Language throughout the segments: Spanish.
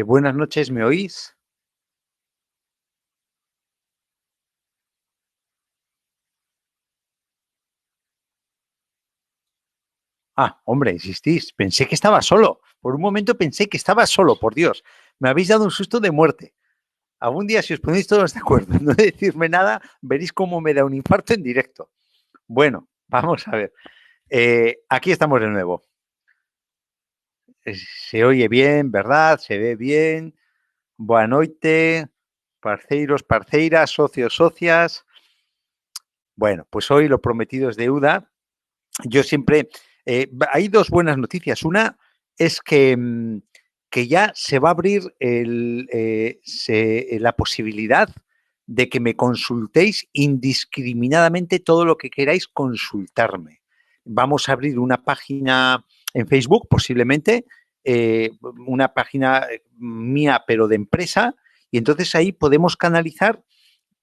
Buenas noches, ¿me oís? Hombre, insistís. Pensé que estaba solo. Por un momento pensé que estaba solo, por Dios. Me habéis dado un susto de muerte. Algún día, si os ponéis todos de acuerdo en no decirme nada, veréis cómo me da un infarto en directo. Bueno, vamos a ver. Aquí estamos de nuevo. Se oye bien, ¿verdad? Se ve bien. Boa noite, parceiros, parceiras, socios, socias. Bueno, pues hoy lo prometido es deuda. Yo siempre, hay dos buenas noticias. Una es que ya se va a abrir la posibilidad de que me consultéis indiscriminadamente todo lo que queráis consultarme. Vamos a abrir una página en Facebook, posiblemente, una página mía, pero de empresa, y entonces ahí podemos canalizar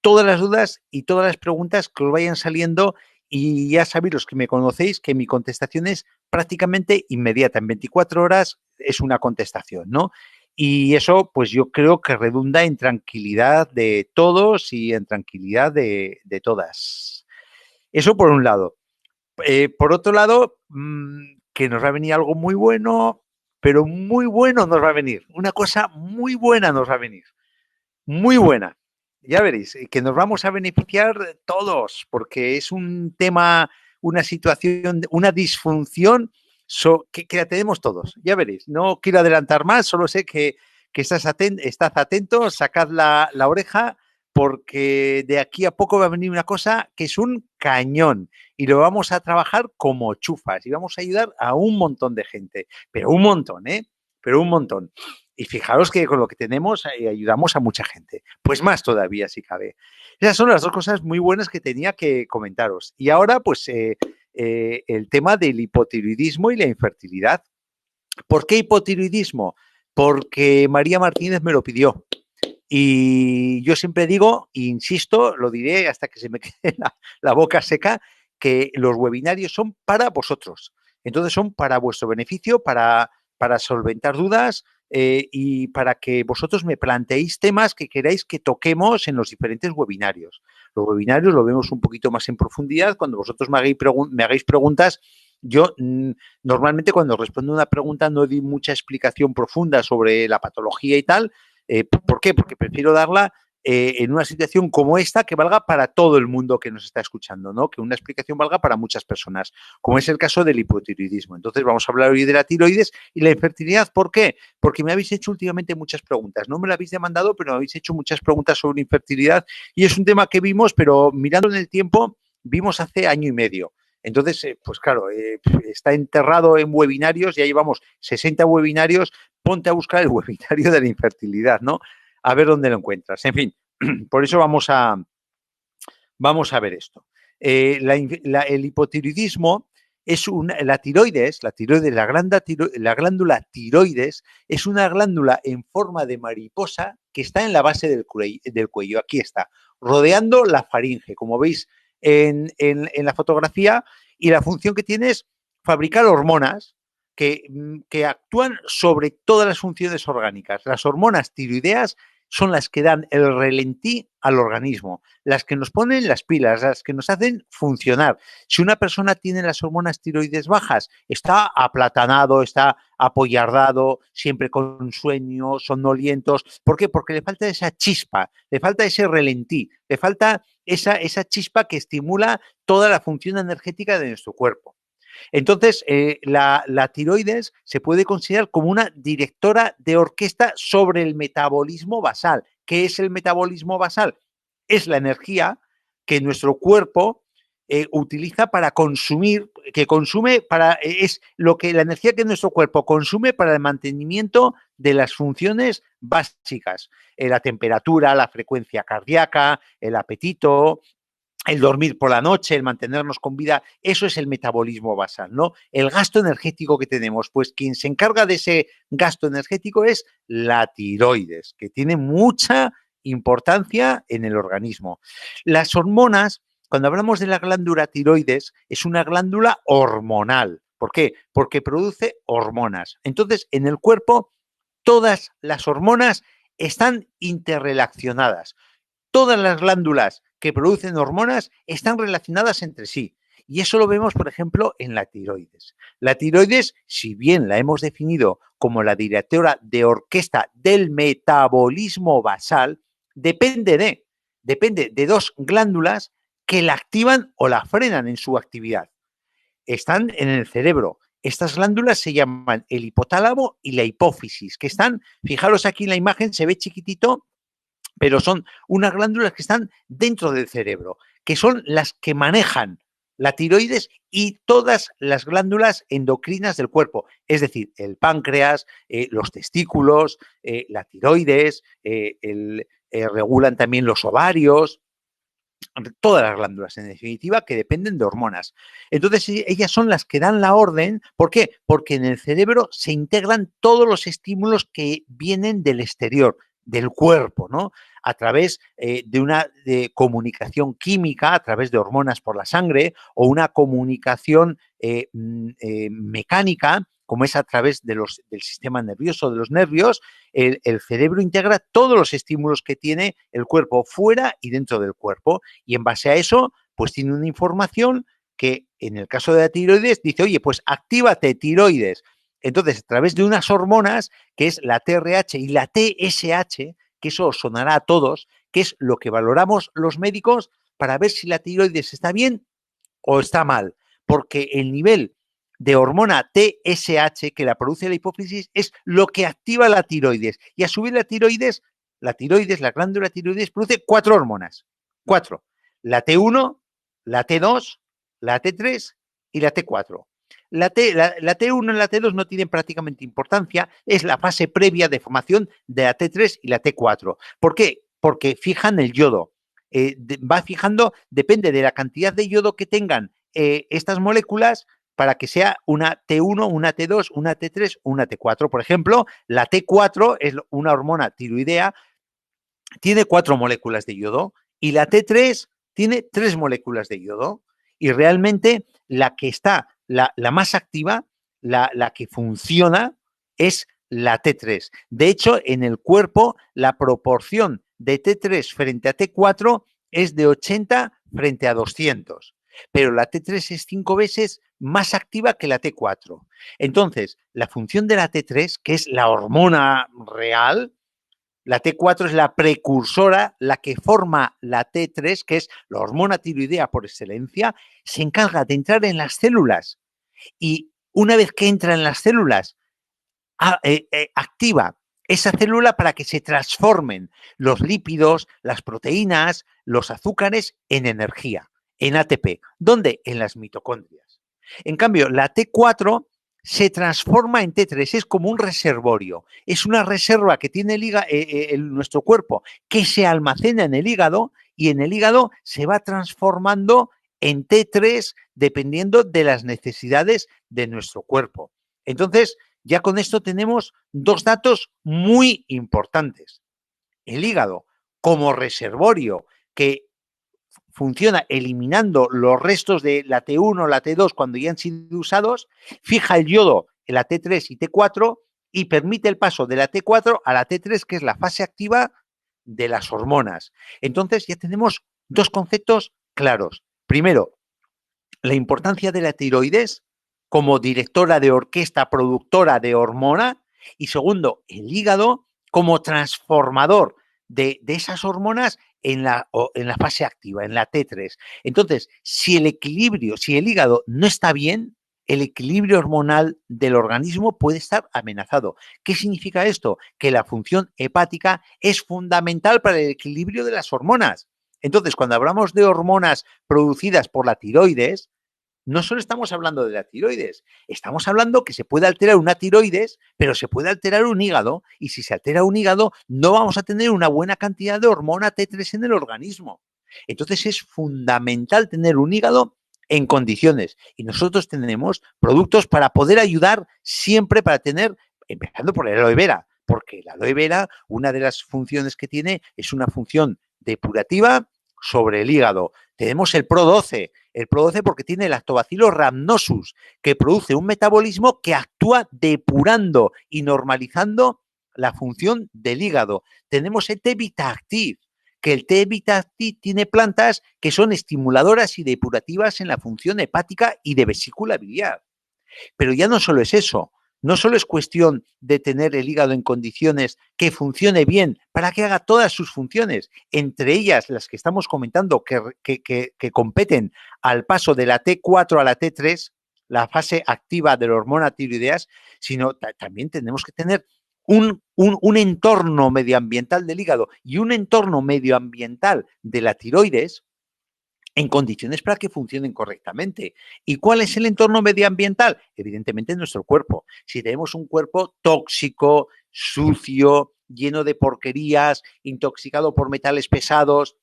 todas las dudas y todas las preguntas que os vayan saliendo, y ya sabéis, los que me conocéis, que mi contestación es prácticamente inmediata. En 24 horas es una contestación, ¿no? Y eso, pues yo creo que redunda en tranquilidad de todos y en tranquilidad de todas. Eso por un lado. Por otro lado, que nos va a venir algo muy bueno, pero muy bueno nos va a venir. Una cosa muy buena nos va a venir. Muy buena. Ya veréis, que nos vamos a beneficiar todos, porque es un tema, una situación, una disfunción que la tenemos todos. Ya veréis, no quiero adelantar más, solo sé que estás atento, sacad la oreja, porque de aquí a poco va a venir una cosa que es un cañón y lo vamos a trabajar como chufas y vamos a ayudar a un montón de gente, pero un montón, ¿eh? Pero un montón. Y fijaros que con lo que tenemos ayudamos a mucha gente. Pues más todavía, si cabe. Esas son las dos cosas muy buenas que tenía que comentaros. Y ahora, pues, el tema del hipotiroidismo y la infertilidad. ¿Por qué hipotiroidismo? Porque María Martínez me lo pidió. Y yo siempre digo, e insisto, lo diré hasta que se me quede la boca seca, que los webinarios son para vosotros. Entonces son para vuestro beneficio, para solventar dudas, y para que vosotros me planteéis temas que queráis que toquemos en los diferentes webinarios. Los webinarios lo vemos un poquito más en profundidad. Cuando vosotros me hagáis preguntas, yo normalmente cuando respondo una pregunta no doy mucha explicación profunda sobre la patología y tal. ¿Por qué? Porque prefiero darla en una situación como esta, que valga para todo el mundo que nos está escuchando, ¿no? Que una explicación valga para muchas personas, como es el caso del hipotiroidismo. Entonces vamos a hablar hoy de la tiroides y la infertilidad. ¿Por qué? Porque me habéis hecho últimamente muchas preguntas. No me la habéis demandado, pero me habéis hecho muchas preguntas sobre infertilidad, y es un tema que vimos, pero mirando en el tiempo, vimos hace año y medio. Entonces, pues claro, está enterrado en webinarios, ya llevamos 60 webinarios. Ponte a buscar el webinario de la infertilidad, ¿no? A ver dónde lo encuentras. En fin, por eso vamos a ver esto. El hipotiroidismo es la glándula tiroides es una glándula en forma de mariposa que está en la base del cuello. Aquí está, rodeando la faringe, como veis en la fotografía, y la función que tiene es fabricar hormonas que actúan sobre todas las funciones orgánicas. Las hormonas tiroideas son las que dan el relentí al organismo, las que nos ponen las pilas, las que nos hacen funcionar. Si una persona tiene las hormonas tiroides bajas, está aplatanado, está apoyardado, siempre con sueño, somnolientos. ¿Por qué? Porque le falta esa chispa, le falta ese relentí, le falta esa chispa que estimula toda la función energética de nuestro cuerpo. Entonces, la tiroides se puede considerar como una directora de orquesta sobre el metabolismo basal. ¿Qué es el metabolismo basal? Es la energía que nuestro cuerpo utiliza para consumir, es lo que la energía que nuestro cuerpo consume para el mantenimiento de las funciones básicas: la temperatura, la frecuencia cardíaca, el apetito, el dormir por la noche, el mantenernos con vida. Eso es el metabolismo basal, ¿no? El gasto energético que tenemos, pues quien se encarga de ese gasto energético es la tiroides, que tiene mucha importancia en el organismo. Las hormonas, cuando hablamos de la glándula tiroides, es una glándula hormonal. ¿Por qué? Porque produce hormonas. Entonces, en el cuerpo todas las hormonas están interrelacionadas. Todas las glándulas que producen hormonas están relacionadas entre sí. Y eso lo vemos, por ejemplo, en la tiroides. La tiroides, si bien la hemos definido como la directora de orquesta del metabolismo basal, depende de dos glándulas que la activan o la frenan en su actividad. Están en el cerebro. Estas glándulas se llaman el hipotálamo y la hipófisis, que están, fijaros aquí en la imagen, se ve chiquitito, pero son unas glándulas que están dentro del cerebro, que son las que manejan la tiroides y todas las glándulas endocrinas del cuerpo, es decir, el páncreas, los testículos, la tiroides, regulan también los ovarios, todas las glándulas, en definitiva, que dependen de hormonas. Entonces, ellas son las que dan la orden. ¿Por qué? Porque en el cerebro se integran todos los estímulos que vienen del exterior, del cuerpo, ¿no? A través de una comunicación química, a través de hormonas por la sangre, o una comunicación mecánica, como es a través del sistema nervioso, de los nervios. El cerebro integra todos los estímulos que tiene el cuerpo fuera y dentro del cuerpo, y en base a eso, pues tiene una información que en el caso de la tiroides dice, oye, pues actívate tiroides. Entonces, a través de unas hormonas, que es la TRH y la TSH, que eso os sonará a todos, que es lo que valoramos los médicos para ver si la tiroides está bien o está mal, porque el nivel de hormona TSH que la produce la hipófisis es lo que activa la tiroides. Y a su vez la glándula tiroides produce 4 hormonas. 4. La T1, la T2, la T3 y la T4. La T1 y la T2 no tienen prácticamente importancia, es la fase previa de formación de la T3 y la T4. ¿Por qué? Porque fijan el yodo. Va fijando, depende de la cantidad de yodo que tengan estas moléculas, para que sea una T1, una T2, una T3, una T4. Por ejemplo, la T4 es una hormona tiroidea, tiene 4 moléculas de yodo, y la T3 tiene 3 moléculas de yodo. Y realmente la que está, la más activa, la que funciona, es la T3. De hecho, en el cuerpo, la proporción de T3 frente a T4 es de 80 frente a 200. Pero la T3 es 5 veces más activa que la T4. Entonces, la función de la T3, que es la hormona real, la T4 es la precursora, la que forma la T3, que es la hormona tiroidea por excelencia, se encarga de entrar en las células. Y una vez que entra en las células, activa esa célula para que se transformen los lípidos, las proteínas, los azúcares en energía, en ATP. ¿Dónde? En las mitocondrias. En cambio, la T4 se transforma en T3, es como un reservorio, es una reserva que tiene nuestro cuerpo, que se almacena en el hígado, y en el hígado se va transformando en T3 dependiendo de las necesidades de nuestro cuerpo. Entonces, ya con esto tenemos 2 datos muy importantes. El hígado como reservorio que funciona eliminando los restos de la T1 o la T2 cuando ya han sido usados, fija el yodo en la T3 y T4 y permite el paso de la T4 a la T3, que es la fase activa de las hormonas. Entonces ya tenemos 2 conceptos claros. Primero, la importancia de la tiroides como directora de orquesta, productora de hormona, y segundo, el hígado como transformador de esas hormonas en la fase activa, en la T3. Entonces, si el hígado no está bien, el equilibrio hormonal del organismo puede estar amenazado. ¿Qué significa esto? Que la función hepática es fundamental para el equilibrio de las hormonas. Entonces, cuando hablamos de hormonas producidas por la tiroides, no solo estamos hablando de la tiroides, estamos hablando que se puede alterar una tiroides, pero se puede alterar un hígado, y si se altera un hígado, no vamos a tener una buena cantidad de hormona T3 en el organismo. Entonces es fundamental tener un hígado en condiciones, y nosotros tenemos productos para poder ayudar siempre, para tener, empezando por el aloe vera, porque el aloe vera, una de las funciones que tiene es una función depurativa sobre el hígado. Tenemos el Pro12 porque tiene el Lactobacillus rhamnosus, que produce un metabolismo que actúa depurando y normalizando la función del hígado. Tenemos el té VitaActive, que el té VitaActive tiene plantas que son estimuladoras y depurativas en la función hepática y de vesícula biliar. Pero ya no solo es eso, no solo es cuestión de tener el hígado en condiciones que funcione bien para que haga todas sus funciones, entre ellas las que estamos comentando que competen al paso de la T4 a la T3, la fase activa de la hormona tiroideas, sino también tenemos que tener un entorno medioambiental del hígado y un entorno medioambiental de la tiroides en condiciones para que funcionen correctamente. ¿Y cuál es el entorno medioambiental? Evidentemente nuestro cuerpo. Si tenemos un cuerpo tóxico, sucio, lleno de porquerías, intoxicado por metales pesados,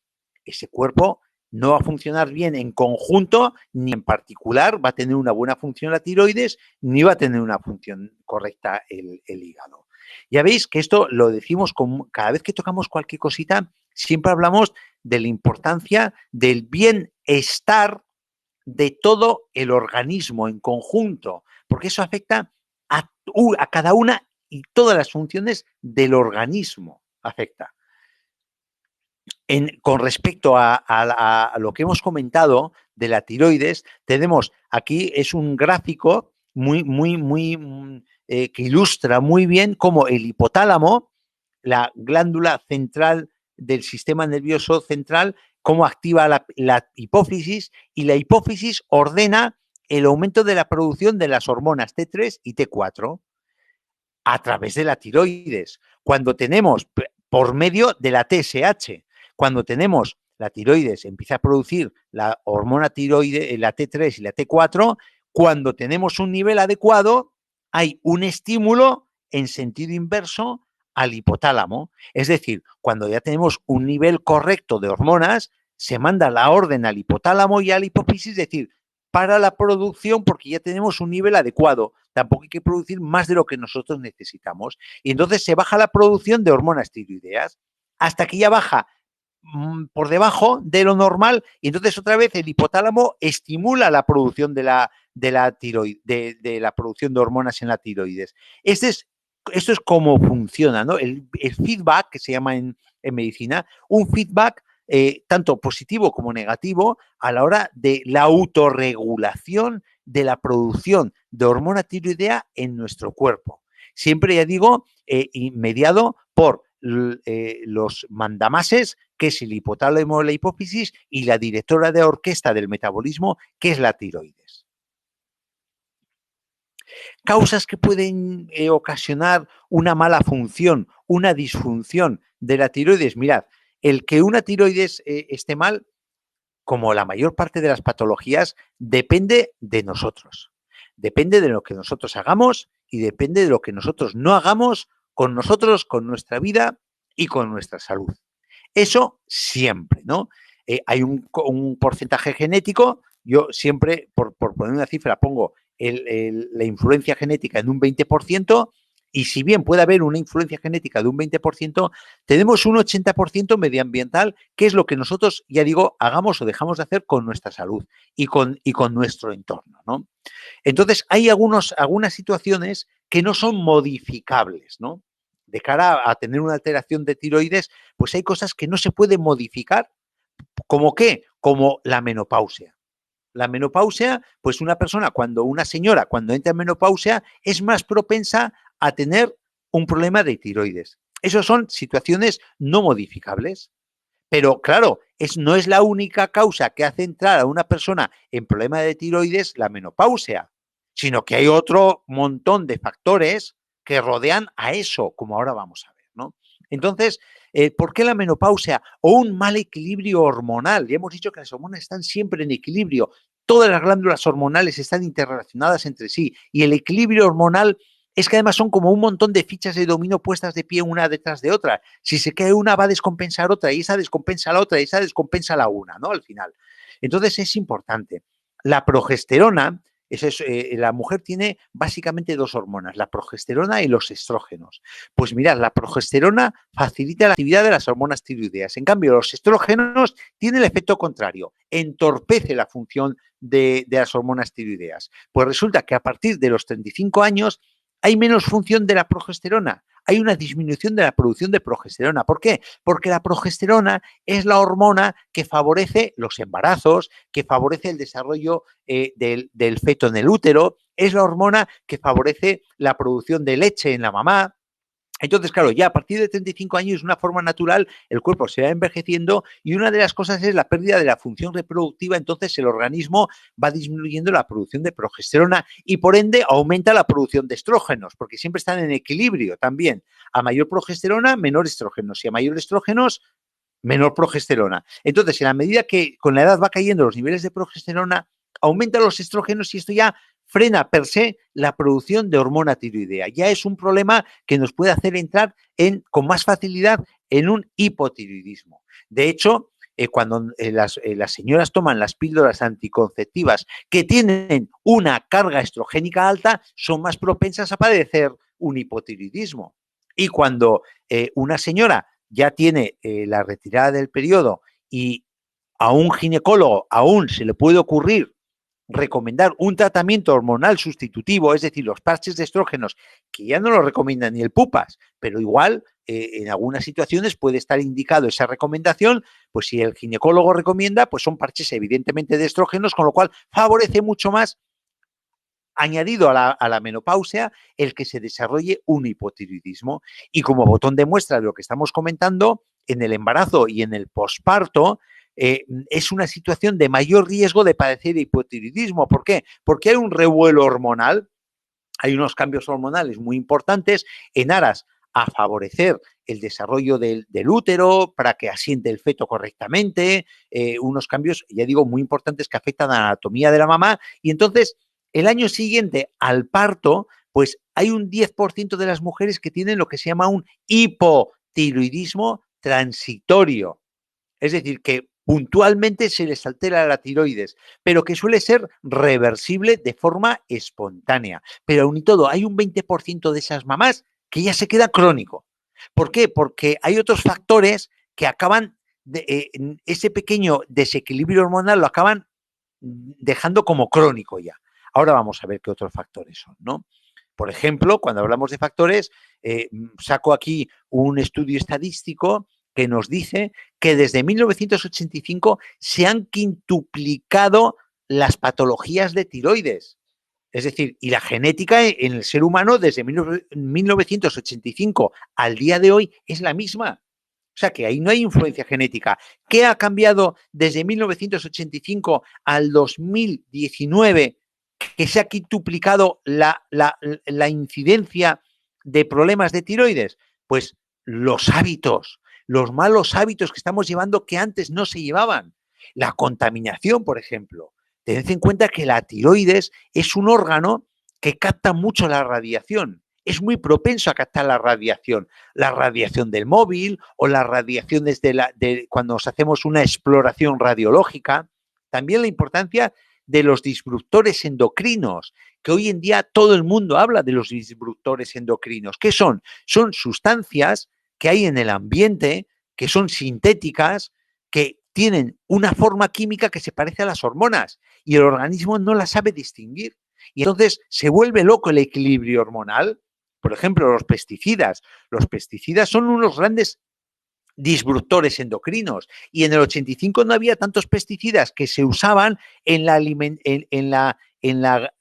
ese cuerpo no va a funcionar bien en conjunto, ni en particular va a tener una buena función la tiroides, ni va a tener una función correcta el hígado. Ya veis que esto lo decimos cada vez que tocamos cualquier cosita, siempre hablamos de la importancia del bienestar de todo el organismo en conjunto, porque eso afecta a cada una y todas las funciones del organismo afecta. Con respecto a lo que hemos comentado de la tiroides, tenemos aquí es un gráfico que ilustra muy bien cómo el hipotálamo, la glándula central del sistema nervioso central, cómo activa la hipófisis, y la hipófisis ordena el aumento de la producción de las hormonas T3 y T4 a través de la tiroides. Cuando tenemos, por medio de la TSH, cuando tenemos la tiroides, empieza a producir la hormona tiroide, la T3 y la T4, cuando tenemos un nivel adecuado, hay un estímulo en sentido inverso al hipotálamo. Es decir, cuando ya tenemos un nivel correcto de hormonas, se manda la orden al hipotálamo y a la hipófisis, es decir, para la producción porque ya tenemos un nivel adecuado. Tampoco hay que producir más de lo que nosotros necesitamos. Y entonces se baja la producción de hormonas tiroideas hasta que ya baja por debajo de lo normal y entonces otra vez el hipotálamo estimula la producción de la producción de hormonas en la tiroides. Esto es cómo funciona, ¿no? El feedback, que se llama en medicina, un feedback tanto positivo como negativo a la hora de la autorregulación de la producción de hormona tiroidea en nuestro cuerpo. Siempre, ya digo, mediado por los mandamases, que es el hipotálamo de la hipófisis, y la directora de orquesta del metabolismo, que es la tiroides. Causas que pueden ocasionar una mala función, una disfunción de la tiroides. Mirad, el que una tiroides esté mal, como la mayor parte de las patologías, depende de nosotros. Depende de lo que nosotros hagamos y depende de lo que nosotros no hagamos con nosotros, con nuestra vida y con nuestra salud. Eso siempre, ¿no? Hay un porcentaje genético. Yo siempre, por poner una cifra, pongo la influencia genética en un 20%, y si bien puede haber una influencia genética de un 20%, tenemos un 80% medioambiental, que es lo que nosotros, ya digo, hagamos o dejamos de hacer con nuestra salud y con nuestro entorno, ¿no? Entonces, hay algunas situaciones que no son modificables, ¿no? De cara a tener una alteración de tiroides, pues hay cosas que no se pueden modificar. ¿Cómo qué? Como la menopausia. La menopausia, pues una señora cuando entra en menopausia es más propensa a tener un problema de tiroides. Esas son situaciones no modificables. Pero claro, no es la única causa que hace entrar a una persona en problema de tiroides la menopausia, sino que hay otro montón de factores que rodean a eso, como ahora vamos a ver, ¿no? Entonces, ¿por qué la menopausia o un mal equilibrio hormonal? Ya hemos dicho que las hormonas están siempre en equilibrio. Todas las glándulas hormonales están interrelacionadas entre sí y el equilibrio hormonal es que además son como un montón de fichas de dominó puestas de pie una detrás de otra. Si se cae una va a descompensar otra y esa descompensa a la otra y esa descompensa a la una, ¿no? Al final. Entonces es importante. La progesterona, la mujer tiene básicamente dos hormonas, la progesterona y los estrógenos. Pues mirad, la progesterona facilita la actividad de las hormonas tiroideas. En cambio, los estrógenos tienen el efecto contrario, entorpece la función de las hormonas tiroideas. Pues resulta que a partir de los 35 años hay menos función de la progesterona, hay una disminución de la producción de progesterona. ¿Por qué? Porque la progesterona es la hormona que favorece los embarazos, que favorece el desarrollo del feto en el útero, es la hormona que favorece la producción de leche en la mamá. Entonces, claro, ya a partir de 35 años, de una forma natural, el cuerpo se va envejeciendo y una de las cosas es la pérdida de la función reproductiva, entonces el organismo va disminuyendo la producción de progesterona y por ende aumenta la producción de estrógenos, porque siempre están en equilibrio también. A mayor progesterona, menor estrógenos y a mayor estrógenos, menor progesterona. Entonces, en la medida que con la edad va cayendo los niveles de progesterona, aumentan los estrógenos y esto ya frena per se la producción de hormona tiroidea. Ya es un problema que nos puede hacer entrar con más facilidad en un hipotiroidismo. De hecho, cuando las señoras toman las píldoras anticonceptivas que tienen una carga estrogénica alta, son más propensas a padecer un hipotiroidismo. Y cuando una señora ya tiene la retirada del periodo y a un ginecólogo aún se le puede ocurrir recomendar un tratamiento hormonal sustitutivo, es decir, los parches de estrógenos, que ya no lo recomienda ni el PUPAS, pero igual en algunas situaciones puede estar indicado esa recomendación, pues si el ginecólogo recomienda, pues son parches evidentemente de estrógenos, con lo cual favorece mucho más, añadido a la menopausia, el que se desarrolle un hipotiroidismo. Y como botón de muestra de lo que estamos comentando, en el embarazo y en el posparto, es una situación de mayor riesgo de padecer hipotiroidismo. ¿Por qué? Porque hay un revuelo hormonal, hay unos cambios hormonales muy importantes en aras a favorecer el desarrollo del útero para que asiente el feto correctamente, unos cambios, ya digo, muy importantes que afectan a la anatomía de la mamá. Y entonces, el año siguiente al parto, pues hay un 10% de las mujeres que tienen lo que se llama un hipotiroidismo transitorio. Es decir, que puntualmente se les altera la tiroides, pero que suele ser reversible de forma espontánea. Pero aún y todo, hay un 20% de esas mamás que ya se queda crónico. ¿Por qué? Porque hay otros factores que acaban, ese pequeño desequilibrio hormonal lo acaban dejando como crónico ya. Ahora vamos a ver qué otros factores son, ¿no? Por ejemplo, cuando hablamos de factores, saco aquí un estudio estadístico que nos dice que desde 1985 se han quintuplicado las patologías de tiroides. Es decir, y la genética en el ser humano desde 1985 al día de hoy es la misma. O sea que ahí no hay influencia genética. ¿Qué ha cambiado desde 1985 al 2019? Que se ha quintuplicado la incidencia de problemas de tiroides. Pues los hábitos, los malos hábitos que estamos llevando que antes no se llevaban. La contaminación, por ejemplo. Tened en cuenta que la tiroides es un órgano que capta mucho la radiación. Es muy propenso a captar la radiación del móvil o las radiaciones cuando nos hacemos una exploración radiológica. También la importancia de los disruptores endocrinos, que hoy en día todo el mundo habla de los disruptores endocrinos. ¿Qué son? Son sustancias que hay en el ambiente, que son sintéticas, que tienen una forma química que se parece a las hormonas y el organismo no la sabe distinguir. Y entonces se vuelve loco el equilibrio hormonal. Por ejemplo, los pesticidas. Los pesticidas son unos grandes disruptores endocrinos y en el 85 no había tantos pesticidas que se usaban en la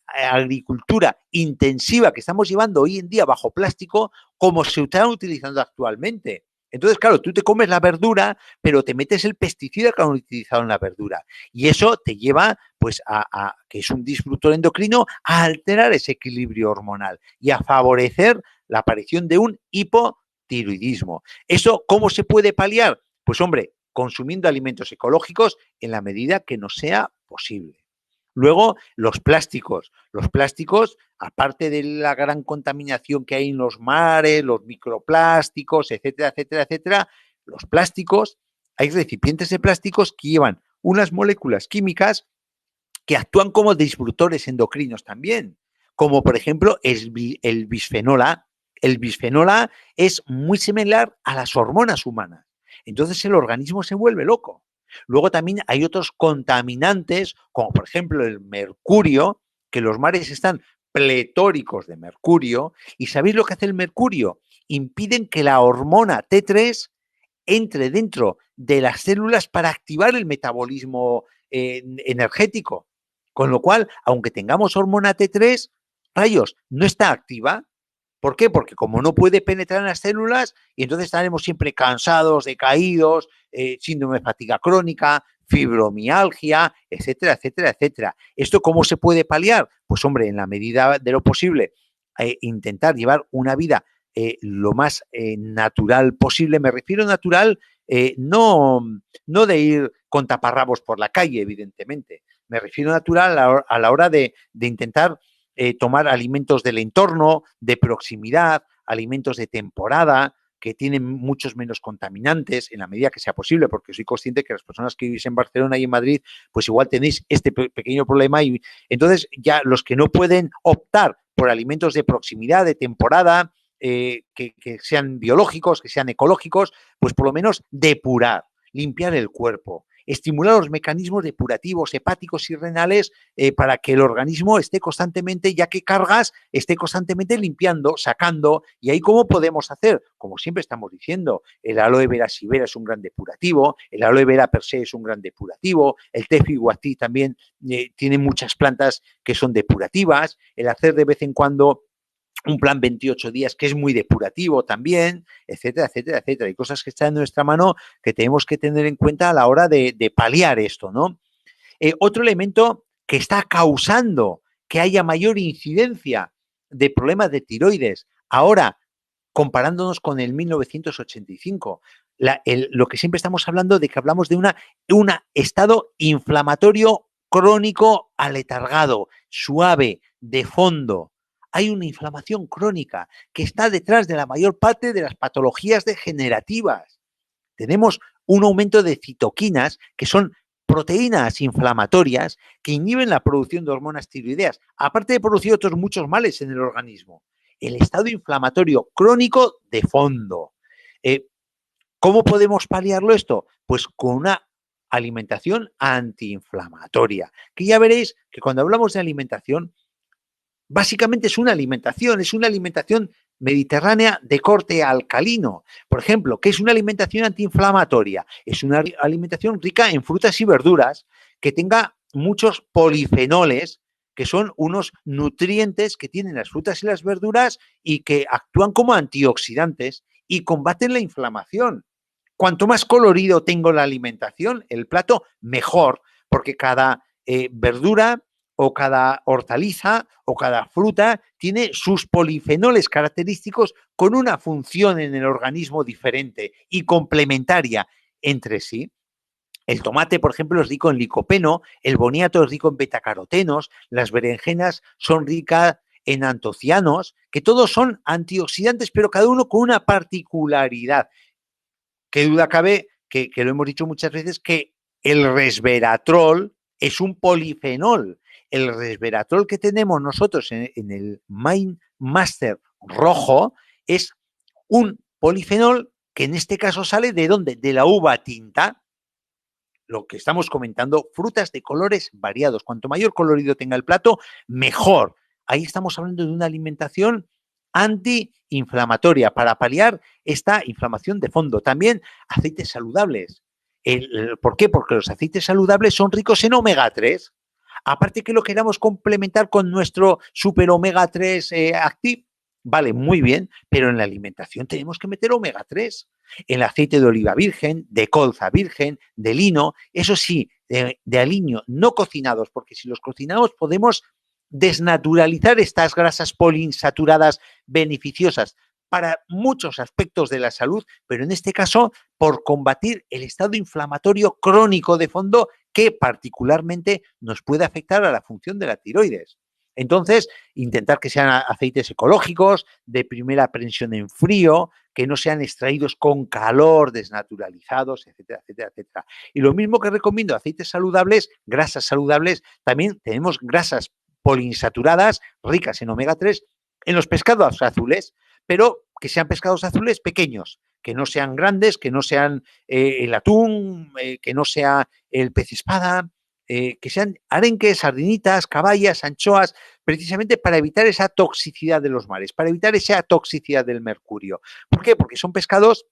agricultura intensiva que estamos llevando hoy en día bajo plástico como se están utilizando actualmente. Entonces, claro, tú te comes la verdura, pero te metes el pesticida que han utilizado en la verdura. Y eso te lleva, pues, que es un disruptor endocrino, a alterar ese equilibrio hormonal y a favorecer la aparición de un hipotiroidismo. ¿Eso cómo se puede paliar? Pues, hombre, consumiendo alimentos ecológicos en la medida que nos sea posible. Luego, los plásticos. Los plásticos, aparte de la gran contaminación que hay en los mares, los microplásticos, etcétera, etcétera, etcétera, los plásticos, hay recipientes de plásticos que llevan unas moléculas químicas que actúan como disruptores endocrinos también, como por ejemplo el bisfenol A. El bisfenol A es muy similar a las hormonas humanas. Entonces el organismo se vuelve loco. Luego también hay otros contaminantes, como por ejemplo el mercurio, que los mares están pletóricos de mercurio. ¿Y sabéis lo que hace el mercurio? impiden que la hormona T3 entre dentro de las células para activar el metabolismo energético. Con lo cual, aunque tengamos hormona T3, rayos, no está activa. ¿Por qué? Porque como no puede penetrar en las células, y entonces estaremos siempre cansados, decaídos, síndrome de fatiga crónica, fibromialgia, etcétera, etcétera, etcétera. ¿Esto cómo se puede paliar? Pues hombre, en la medida de lo posible, intentar llevar una vida lo más natural posible. Me refiero natural, no de ir con taparrabos por la calle, evidentemente. Me refiero natural a la hora de intentar tomar alimentos del entorno, de proximidad, alimentos de temporada, que tienen muchos menos contaminantes en la medida que sea posible, porque soy consciente que las personas que vivís en Barcelona y en Madrid, pues igual tenéis este pequeño problema y entonces ya los que no pueden optar por alimentos de proximidad, de temporada, que sean biológicos, que sean ecológicos, pues por lo menos depurar, limpiar el cuerpo, estimular los mecanismos depurativos hepáticos y renales para que el organismo esté constantemente, ya que cargas, esté constantemente limpiando, sacando. ¿Y ahí cómo podemos hacer? Como siempre estamos diciendo, el aloe vera sibera es un gran depurativo, el aloe vera per se es un gran depurativo, el tefihuatí también tiene muchas plantas que son depurativas, el hacer de vez en cuando un plan 28 días que es muy depurativo también, etcétera, etcétera, etcétera. Hay cosas que están en nuestra mano que tenemos que tener en cuenta a la hora de paliar esto, ¿no? Otro elemento que está causando que haya mayor incidencia de problemas de tiroides ahora, comparándonos con el 1985, lo que siempre estamos hablando de que hablamos de un estado inflamatorio crónico aletargado, suave, de fondo. Hay una inflamación crónica que está detrás de la mayor parte de las patologías degenerativas. Tenemos un aumento de citoquinas, que son proteínas inflamatorias que inhiben la producción de hormonas tiroideas, aparte de producir otros muchos males en el organismo. El estado inflamatorio crónico de fondo. ¿Cómo podemos paliarlo esto? Pues con una alimentación antiinflamatoria, que ya veréis que cuando hablamos de alimentación, básicamente es una alimentación mediterránea de corte alcalino. Por ejemplo, ¿qué es una alimentación antiinflamatoria? Es una alimentación rica en frutas y verduras que tenga muchos polifenoles, que son unos nutrientes que tienen las frutas y las verduras y que actúan como antioxidantes y combaten la inflamación. Cuanto más colorido tengo la alimentación, el plato, mejor, porque cada verdura o cada hortaliza o cada fruta tiene sus polifenoles característicos con una función en el organismo diferente y complementaria entre sí. El tomate, por ejemplo, es rico en licopeno, el boniato es rico en betacarotenos, las berenjenas son ricas en antocianos, que todos son antioxidantes, pero cada uno con una particularidad. Qué duda cabe, que lo hemos dicho muchas veces, que el resveratrol es un polifenol. El resveratrol que tenemos nosotros en el Mind Master rojo es un polifenol que en este caso sale ¿de dónde? De la uva tinta. Lo que estamos comentando, frutas de colores variados. Cuanto mayor colorido tenga el plato, mejor. Ahí estamos hablando de una alimentación antiinflamatoria para paliar esta inflamación de fondo. También aceites saludables. ¿Por qué? Porque los aceites saludables son ricos en omega 3. Aparte que lo queramos complementar con nuestro super omega 3 Active, vale, muy bien, pero en la alimentación tenemos que meter omega 3. El aceite de oliva virgen, de colza virgen, de lino, eso sí, de aliño, no cocinados, porque si los cocinamos podemos desnaturalizar estas grasas poliinsaturadas beneficiosas para muchos aspectos de la salud, pero en este caso por combatir el estado inflamatorio crónico de fondo que particularmente nos puede afectar a la función de la tiroides. Entonces, intentar que sean aceites ecológicos, de primera prensión en frío, que no sean extraídos con calor, desnaturalizados, etcétera, etcétera, etcétera. Y lo mismo que recomiendo, aceites saludables, grasas saludables, también tenemos grasas poliinsaturadas, ricas en omega 3, en los pescados azules, pero que sean pescados azules pequeños, que no sean grandes, que no sean el atún, que no sea el pez espada, que sean arenques, sardinitas, caballas, anchoas, precisamente para evitar esa toxicidad de los mares, para evitar esa toxicidad del mercurio. ¿Por qué? Porque son pescados,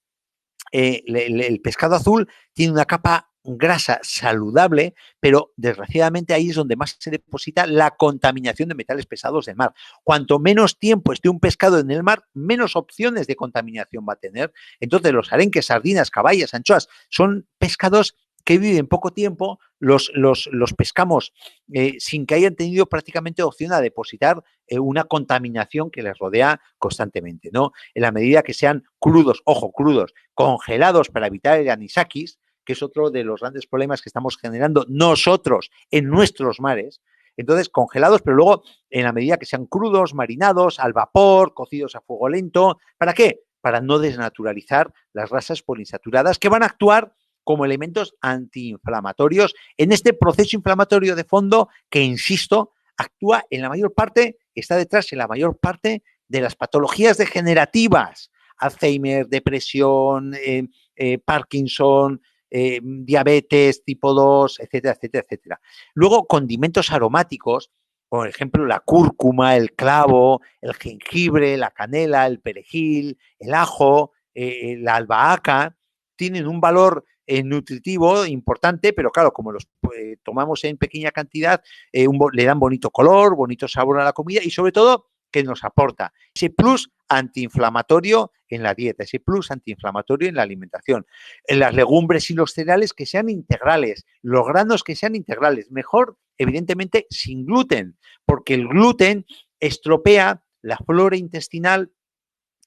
el pescado azul tiene una capa grasa saludable, pero desgraciadamente ahí es donde más se deposita la contaminación de metales pesados del mar. Cuanto menos tiempo esté un pescado en el mar, menos opciones de contaminación va a tener. Entonces los arenques, sardinas, caballas, anchoas son pescados que viven poco tiempo, los pescamos sin que hayan tenido prácticamente opción a depositar una contaminación que les rodea constantemente, ¿no? En la medida que sean crudos, ojo, crudos, congelados para evitar el anisakis, que es otro de los grandes problemas que estamos generando nosotros en nuestros mares. Entonces, congelados, pero luego, en la medida que sean crudos, marinados, al vapor, cocidos a fuego lento. ¿Para qué? Para no desnaturalizar las grasas poliinsaturadas que van a actuar como elementos antiinflamatorios en este proceso inflamatorio de fondo que, insisto, actúa en la mayor parte, está detrás en la mayor parte de las patologías degenerativas, Alzheimer, depresión, Parkinson, diabetes tipo 2, etcétera, etcétera, etcétera. Luego, condimentos aromáticos, por ejemplo, la cúrcuma, el clavo, el jengibre, la canela, el perejil, el ajo, la albahaca, tienen un valor nutritivo importante, pero claro, como los tomamos en pequeña cantidad, le dan bonito color, bonito sabor a la comida y sobre todo que nos aporta ese plus antiinflamatorio en la dieta, ese plus antiinflamatorio en la alimentación. En las legumbres y los cereales que sean integrales, los granos que sean integrales, mejor evidentemente sin gluten, porque el gluten estropea la flora intestinal,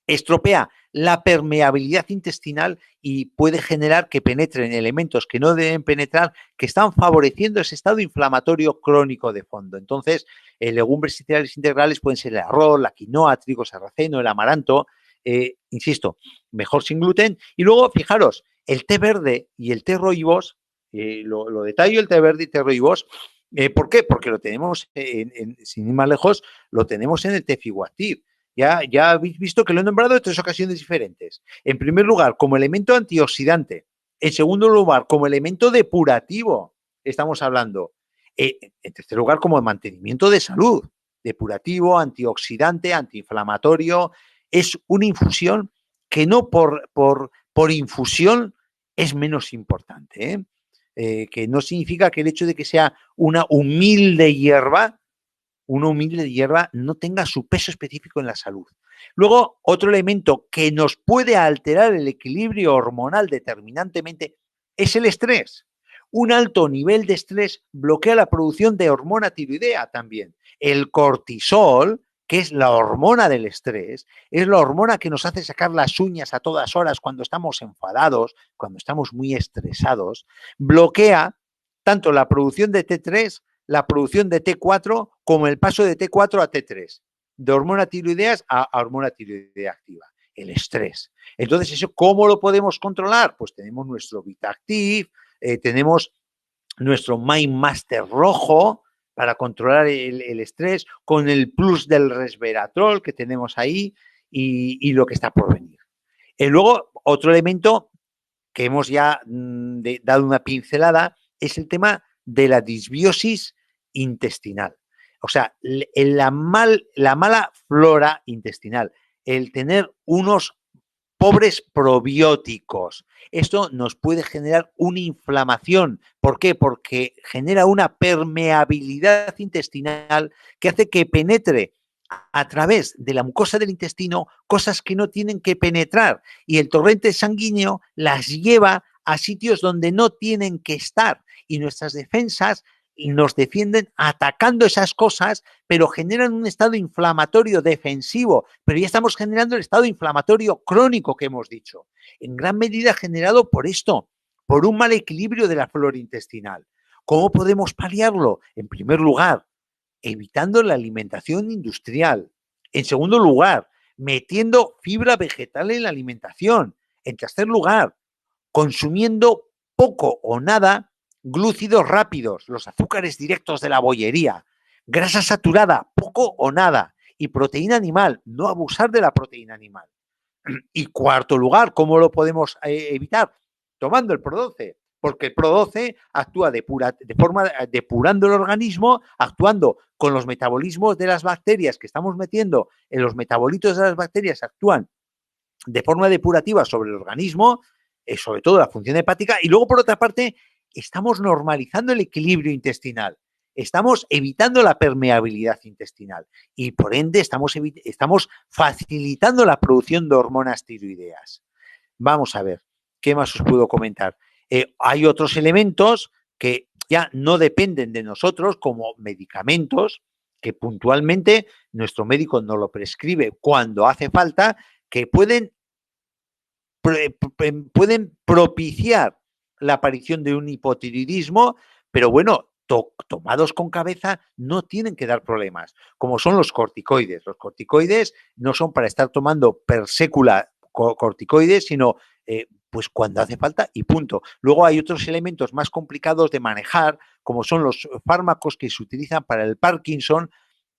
estropea la permeabilidad intestinal y puede generar que penetren elementos que no deben penetrar, que están favoreciendo ese estado inflamatorio crónico de fondo. Entonces, legumbres y cereales integrales pueden ser el arroz, la quinoa, trigo sarraceno, el amaranto, insisto, mejor sin gluten. Y luego, fijaros, el té verde y el té rooibos, lo detallo, el té verde y té rooibos. ¿Por qué? Porque lo tenemos, sin ir más lejos, lo tenemos en el té Figuactiv. Ya habéis visto que lo he nombrado en 3 ocasiones diferentes. En primer lugar, como elemento antioxidante. En segundo lugar, como elemento depurativo, estamos hablando. En tercer lugar, como mantenimiento de salud. Depurativo, antioxidante, antiinflamatorio. Es una infusión que no por infusión es menos importante. Que no significa que el hecho de que sea una humilde hierba no tenga su peso específico en la salud. Luego, otro elemento que nos puede alterar el equilibrio hormonal determinantemente es el estrés. Un alto nivel de estrés bloquea la producción de hormona tiroidea también. El cortisol, que es la hormona del estrés, es la hormona que nos hace sacar las uñas a todas horas cuando estamos enfadados, cuando estamos muy estresados, bloquea tanto la producción de T3, la producción de T4 como el paso de T4 a T3, de hormona tiroideas a hormona tiroidea activa, el estrés. Entonces, ¿eso cómo lo podemos controlar? Pues tenemos nuestro VitaActive, tenemos nuestro Mind Master rojo para controlar el estrés, con el plus del resveratrol que tenemos ahí y lo que está por venir. Luego, otro elemento que hemos ya dado una pincelada es el tema de la disbiosis intestinal. O sea, la mala flora intestinal, el tener unos pobres probióticos. Esto nos puede generar una inflamación. ¿Por qué? Porque genera una permeabilidad intestinal que hace que penetre a través de la mucosa del intestino cosas que no tienen que penetrar y el torrente sanguíneo las lleva a sitios donde no tienen que estar y nuestras defensas nos defienden atacando esas cosas, pero generan un estado inflamatorio defensivo, pero ya estamos generando el estado inflamatorio crónico que hemos dicho, en gran medida generado por esto, por un mal equilibrio de la flora intestinal. ¿Cómo podemos paliarlo? En primer lugar, evitando la alimentación industrial. En segundo lugar, metiendo fibra vegetal en la alimentación. En tercer lugar, consumiendo poco o nada glúcidos rápidos, los azúcares directos de la bollería, grasa saturada, poco o nada, y proteína animal, no abusar de la proteína animal. Y cuarto lugar, ¿cómo lo podemos evitar? Tomando el Pro12. porque el Pro12 actúa de forma depurando el organismo, actuando con los metabolismos de las bacterias que estamos metiendo en los metabolitos de las bacterias, actúan de forma depurativa sobre el organismo, sobre todo la función hepática, y luego, por otra parte, estamos normalizando el equilibrio intestinal. Estamos evitando la permeabilidad intestinal y, por ende, estamos facilitando la producción de hormonas tiroideas. Vamos a ver, ¿qué más os puedo comentar? Hay otros elementos que ya no dependen de nosotros, como medicamentos, que puntualmente nuestro médico nos lo prescribe cuando hace falta, que pueden propiciar la aparición de un hipotiroidismo, pero bueno, tomados con cabeza no tienen que dar problemas, como son los corticoides. Los corticoides no son para estar tomando per sécula corticoides, sino pues cuando hace falta y punto. Luego hay otros elementos más complicados de manejar, como son los fármacos que se utilizan para el Parkinson,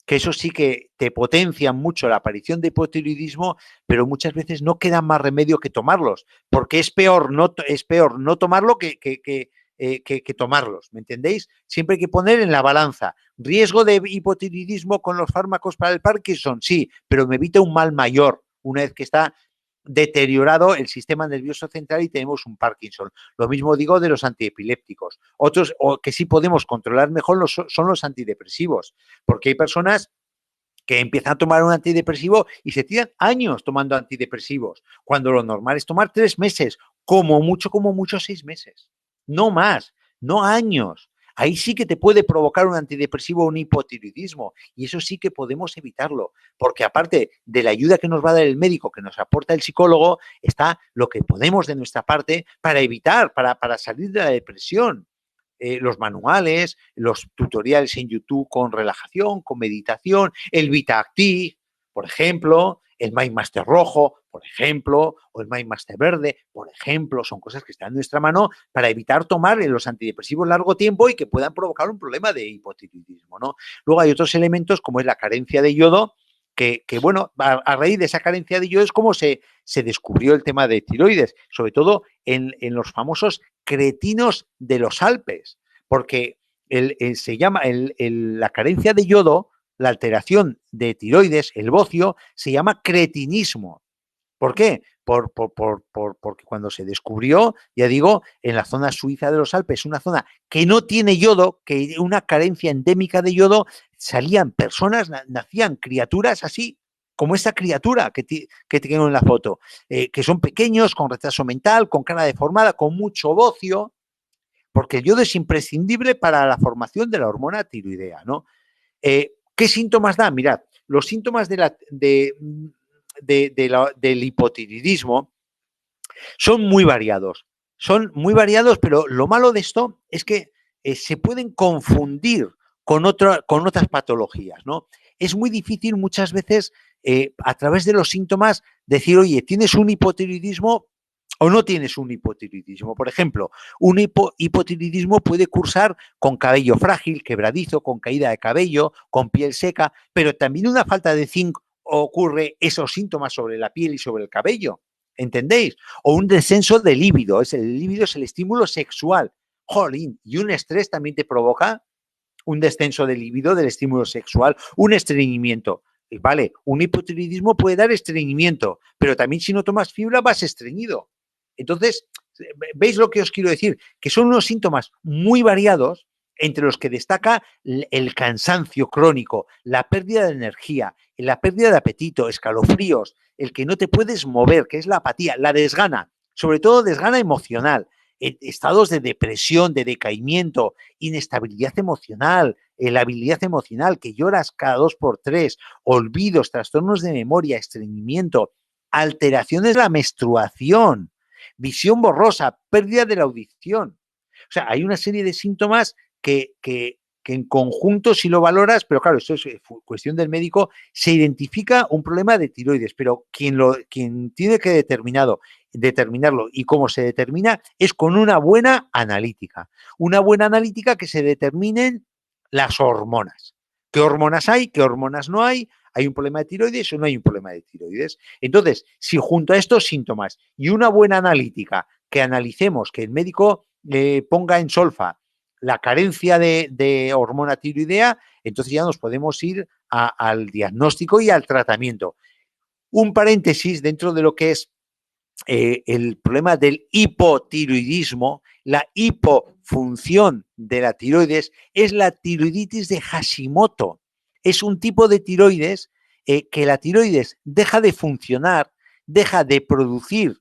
que eso sí que te potencian mucho la aparición de hipotiroidismo, pero muchas veces no queda más remedio que tomarlos, porque es peor no tomarlo que tomarlos, ¿me entendéis? Siempre hay que poner en la balanza. ¿Riesgo de hipotiroidismo con los fármacos para el Parkinson? Sí, pero me evita un mal mayor una vez que está deteriorado el sistema nervioso central y tenemos un Parkinson. Lo mismo digo de los antiepilépticos. Otros que sí podemos controlar mejor son los antidepresivos, porque hay personas que empiezan a tomar un antidepresivo y se tiran años tomando antidepresivos, cuando lo normal es tomar 3 meses, como mucho 6 meses. No más, no años. Ahí sí que te puede provocar un antidepresivo o un hipotiroidismo y eso sí que podemos evitarlo, porque aparte de la ayuda que nos va a dar el médico, que nos aporta el psicólogo, está lo que podemos de nuestra parte para evitar, para salir de la depresión. Los manuales, los tutoriales en YouTube con relajación, con meditación, el VitaActive, por ejemplo, el MindMaster rojo, por ejemplo, o el MindMaster verde, por ejemplo, son cosas que están en nuestra mano para evitar tomar los antidepresivos largo tiempo y que puedan provocar un problema de hipotiroidismo, ¿no? Luego hay otros elementos como es la carencia de yodo, que bueno, a raíz de esa carencia de yodo es como se descubrió el tema de tiroides, sobre todo en los famosos cretinos de los Alpes, porque se llama la carencia de yodo, la alteración de tiroides, el bocio, se llama cretinismo. ¿Por qué? Porque cuando se descubrió, ya digo, en la zona suiza de los Alpes, una zona que no tiene yodo, que una carencia endémica de yodo, salían personas, nacían criaturas así, como esta criatura que tengo en la foto, que son pequeños, con retraso mental, con cara deformada, con mucho bocio, porque el yodo es imprescindible para la formación de la hormona tiroidea, ¿no? ¿Qué síntomas da? Mirad, los síntomas del hipotiroidismo son muy variados. Son muy variados, pero lo malo de esto es que se pueden confundir con otras patologías, ¿no? Es muy difícil muchas veces a través de los síntomas decir, oye, ¿tienes un hipotiroidismo o no tienes un hipotiroidismo? Por ejemplo, un hipotiroidismo puede cursar con cabello frágil, quebradizo, con caída de cabello, con piel seca, pero también una falta de zinc ocurre esos síntomas sobre la piel y sobre el cabello, ¿entendéis? O un descenso de líbido, el líbido es el estímulo sexual, jolín, y un estrés también te provoca un descenso de líbido del estímulo sexual, un estreñimiento. Vale, un hipotiroidismo puede dar estreñimiento, pero también si no tomas fibra vas estreñido. Entonces, ¿veis lo que os quiero decir? Que son unos síntomas muy variados, entre los que destaca el cansancio crónico, la pérdida de energía, la pérdida de apetito, escalofríos, el que no te puedes mover, que es la apatía, la desgana, sobre todo desgana emocional, estados de depresión, de decaimiento, inestabilidad emocional, la habilidad emocional, que lloras cada 2 por 3, olvidos, trastornos de memoria, estreñimiento, alteraciones de la menstruación, visión borrosa, pérdida de la audición. O sea, hay una serie de síntomas que en conjunto si lo valoras, pero claro, esto es cuestión del médico, se identifica un problema de tiroides, pero quien tiene que determinarlo y cómo se determina es con una buena analítica. Una buena analítica que se determinen las hormonas. ¿Qué hormonas hay? ¿Qué hormonas no hay? ¿Hay un problema de tiroides o no hay un problema de tiroides? Entonces, si junto a estos síntomas y una buena analítica que analicemos, que el médico ponga en solfa la carencia de hormona tiroidea, entonces ya nos podemos ir al diagnóstico y al tratamiento. Un paréntesis dentro de lo que es el problema del hipotiroidismo, la hipofunción de la tiroides, es la tiroiditis de Hashimoto. Es un tipo de tiroides que la tiroides deja de funcionar, deja de producir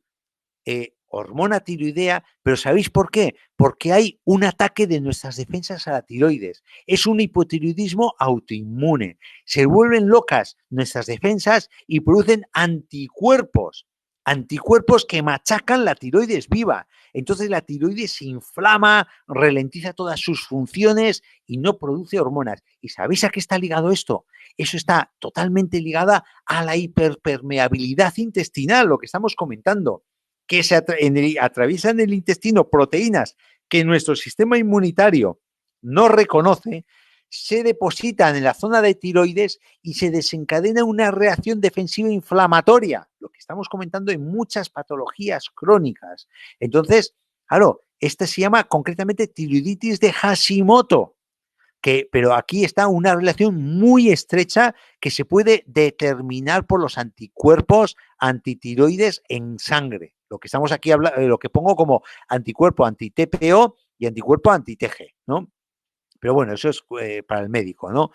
hormona tiroidea, pero ¿sabéis por qué? Porque hay un ataque de nuestras defensas a la tiroides. Es un hipotiroidismo autoinmune. Se vuelven locas nuestras defensas y producen anticuerpos. Anticuerpos que machacan la tiroides viva. Entonces la tiroides se inflama, ralentiza todas sus funciones y no produce hormonas. ¿Y sabéis a qué está ligado esto? Eso está totalmente ligada a la hiperpermeabilidad intestinal, lo que estamos comentando, que atraviesan el intestino proteínas que nuestro sistema inmunitario no reconoce, se depositan en la zona de tiroides y se desencadena una reacción defensiva inflamatoria, lo que estamos comentando en muchas patologías crónicas. Entonces, claro, esta se llama concretamente tiroiditis de Hashimoto, pero aquí está una relación muy estrecha que se puede determinar por los anticuerpos antitiroides en sangre. Lo que estamos aquí hablando, lo que pongo como anticuerpo anti-TPO y anticuerpo anti-TG, ¿no? Pero bueno, eso es para el médico, ¿no?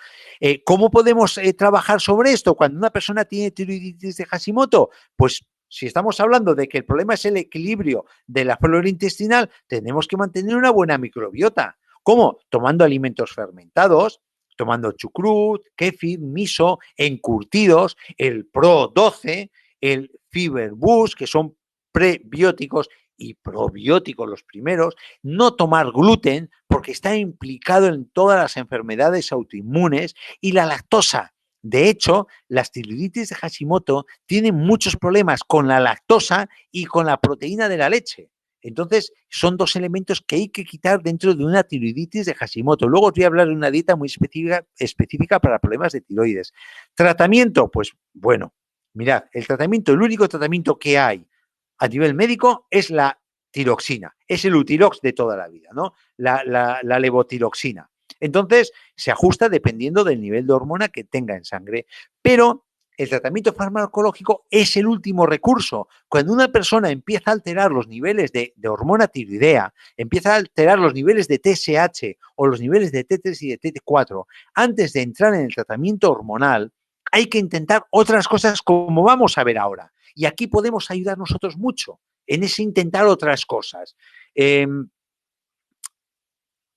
¿Cómo podemos trabajar sobre esto cuando una persona tiene tiroiditis de Hashimoto? Pues si estamos hablando de que el problema es el equilibrio de la flora intestinal, tenemos que mantener una buena microbiota. ¿Cómo? Tomando alimentos fermentados, tomando chucrut, kéfir, miso, encurtidos, el Pro 12, el Fiber Boost, que son prebióticos y probióticos los primeros, no tomar gluten porque está implicado en todas las enfermedades autoinmunes, y la lactosa. De hecho, las tiroiditis de Hashimoto tienen muchos problemas con la lactosa y con la proteína de la leche. Entonces, son dos elementos que hay que quitar dentro de una tiroiditis de Hashimoto. Luego os voy a hablar de una dieta muy específica para problemas de tiroides. Tratamiento, pues bueno, mirad, el único tratamiento que hay a nivel médico es la tiroxina, es el Utirox de toda la vida, ¿no? La levotiroxina. Entonces, se ajusta dependiendo del nivel de hormona que tenga en sangre, pero el tratamiento farmacológico es el último recurso. Cuando una persona empieza a alterar los niveles de hormona tiroidea, empieza a alterar los niveles de TSH o los niveles de T3 y de T4, antes de entrar en el tratamiento hormonal, hay que intentar otras cosas como vamos a ver ahora. Y aquí podemos ayudar nosotros mucho en ese intentar otras cosas.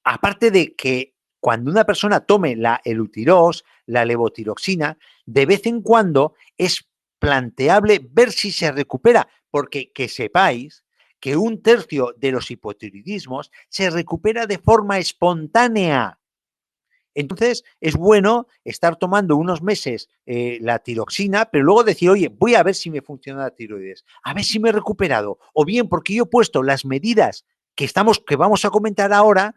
Aparte de que cuando una persona tome el Utirox, la levotiroxina, de vez en cuando es planteable ver si se recupera, porque que sepáis que 1/3 de los hipotiroidismos se recupera de forma espontánea. Entonces, es bueno estar tomando unos meses la tiroxina, pero luego decir, oye, voy a ver si me funciona la tiroides, a ver si me he recuperado. O bien, porque yo he puesto las medidas que vamos a comentar ahora,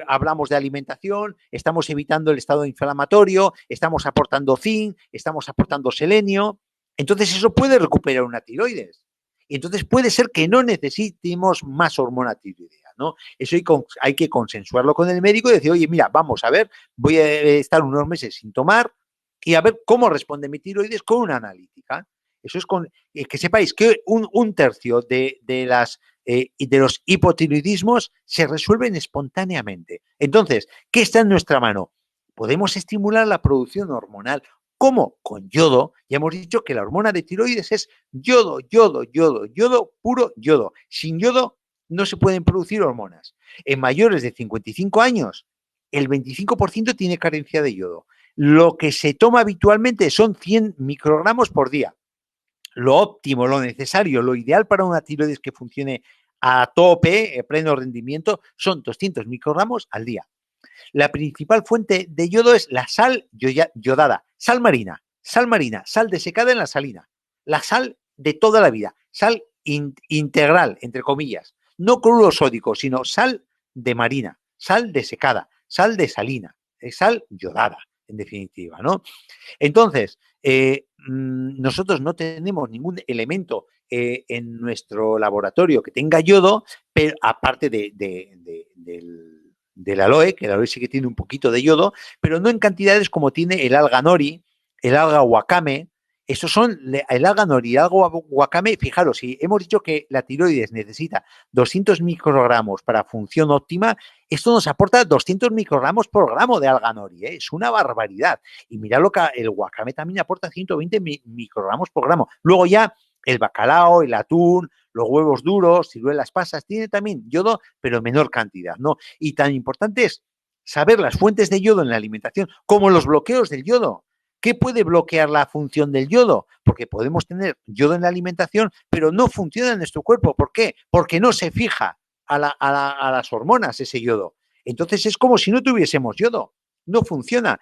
hablamos de alimentación, estamos evitando el estado inflamatorio, estamos aportando zinc, estamos aportando selenio. Entonces, eso puede recuperar una tiroides. Y entonces puede ser que no necesitemos más hormona tiroidea, ¿no? Eso hay que consensuarlo con el médico y decir, oye, mira, vamos a ver, voy a estar unos meses sin tomar y a ver cómo responde mi tiroides con una analítica. Eso es que sepáis que 1/3 de los hipotiroidismos se resuelven espontáneamente. Entonces, ¿qué está en nuestra mano? Podemos estimular la producción hormonal. ¿Cómo? Con yodo. Ya hemos dicho que la hormona de tiroides es yodo, yodo, yodo, yodo, puro yodo. Sin yodo no se pueden producir hormonas. En mayores de 55 años, el 25% tiene carencia de yodo. Lo que se toma habitualmente son 100 microgramos por día. Lo óptimo, lo necesario, lo ideal para una tiroides que funcione a tope, pleno rendimiento, son 200 microgramos al día. La principal fuente de yodo es la sal yodada, sal marina, sal desecada en la salina, la sal de toda la vida, sal integral, entre comillas, no cloruro sódico, sino sal de marina, sal desecada, sal de salina, sal yodada, en definitiva, ¿no? Entonces, nosotros no tenemos ningún elemento en nuestro laboratorio que tenga yodo, pero aparte del aloe, que el aloe sí que tiene un poquito de yodo, pero no en cantidades como tiene el alga nori, el alga wakame. Esos son el alga nori y el alga wakame. Fijaros, si hemos dicho que la tiroides necesita 200 microgramos para función óptima, esto nos aporta 200 microgramos por gramo de alga nori, ¿eh? Es una barbaridad. Y mirad lo que el wakame también aporta 120 microgramos por gramo. Luego ya el bacalao, el atún, los huevos duros, ciruelas pasas, tiene también yodo, pero en menor cantidad, ¿no? Y tan importante es saber las fuentes de yodo en la alimentación, como los bloqueos del yodo. ¿Qué puede bloquear la función del yodo? Porque podemos tener yodo en la alimentación, pero no funciona en nuestro cuerpo. ¿Por qué? Porque no se fija a las hormonas ese yodo. Entonces es como si no tuviésemos yodo. No funciona.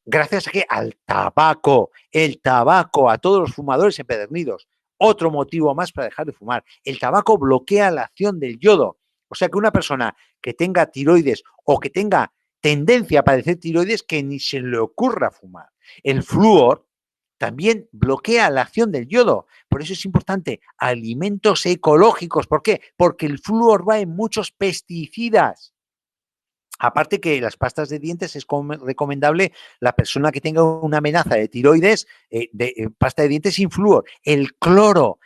Gracias a que al tabaco, el tabaco, a todos los fumadores empedernidos. Otro motivo más para dejar de fumar. El tabaco bloquea la acción del yodo. O sea que una persona que tenga tiroides o que tenga tendencia a padecer tiroides, que ni se le ocurra fumar. El flúor también bloquea la acción del yodo. Por eso es importante alimentos ecológicos. ¿Por qué? Porque el flúor va en muchos pesticidas. Aparte que las pastas de dientes es recomendable la persona que tenga una amenaza de tiroides, pasta de dientes sin flúor. El cloro,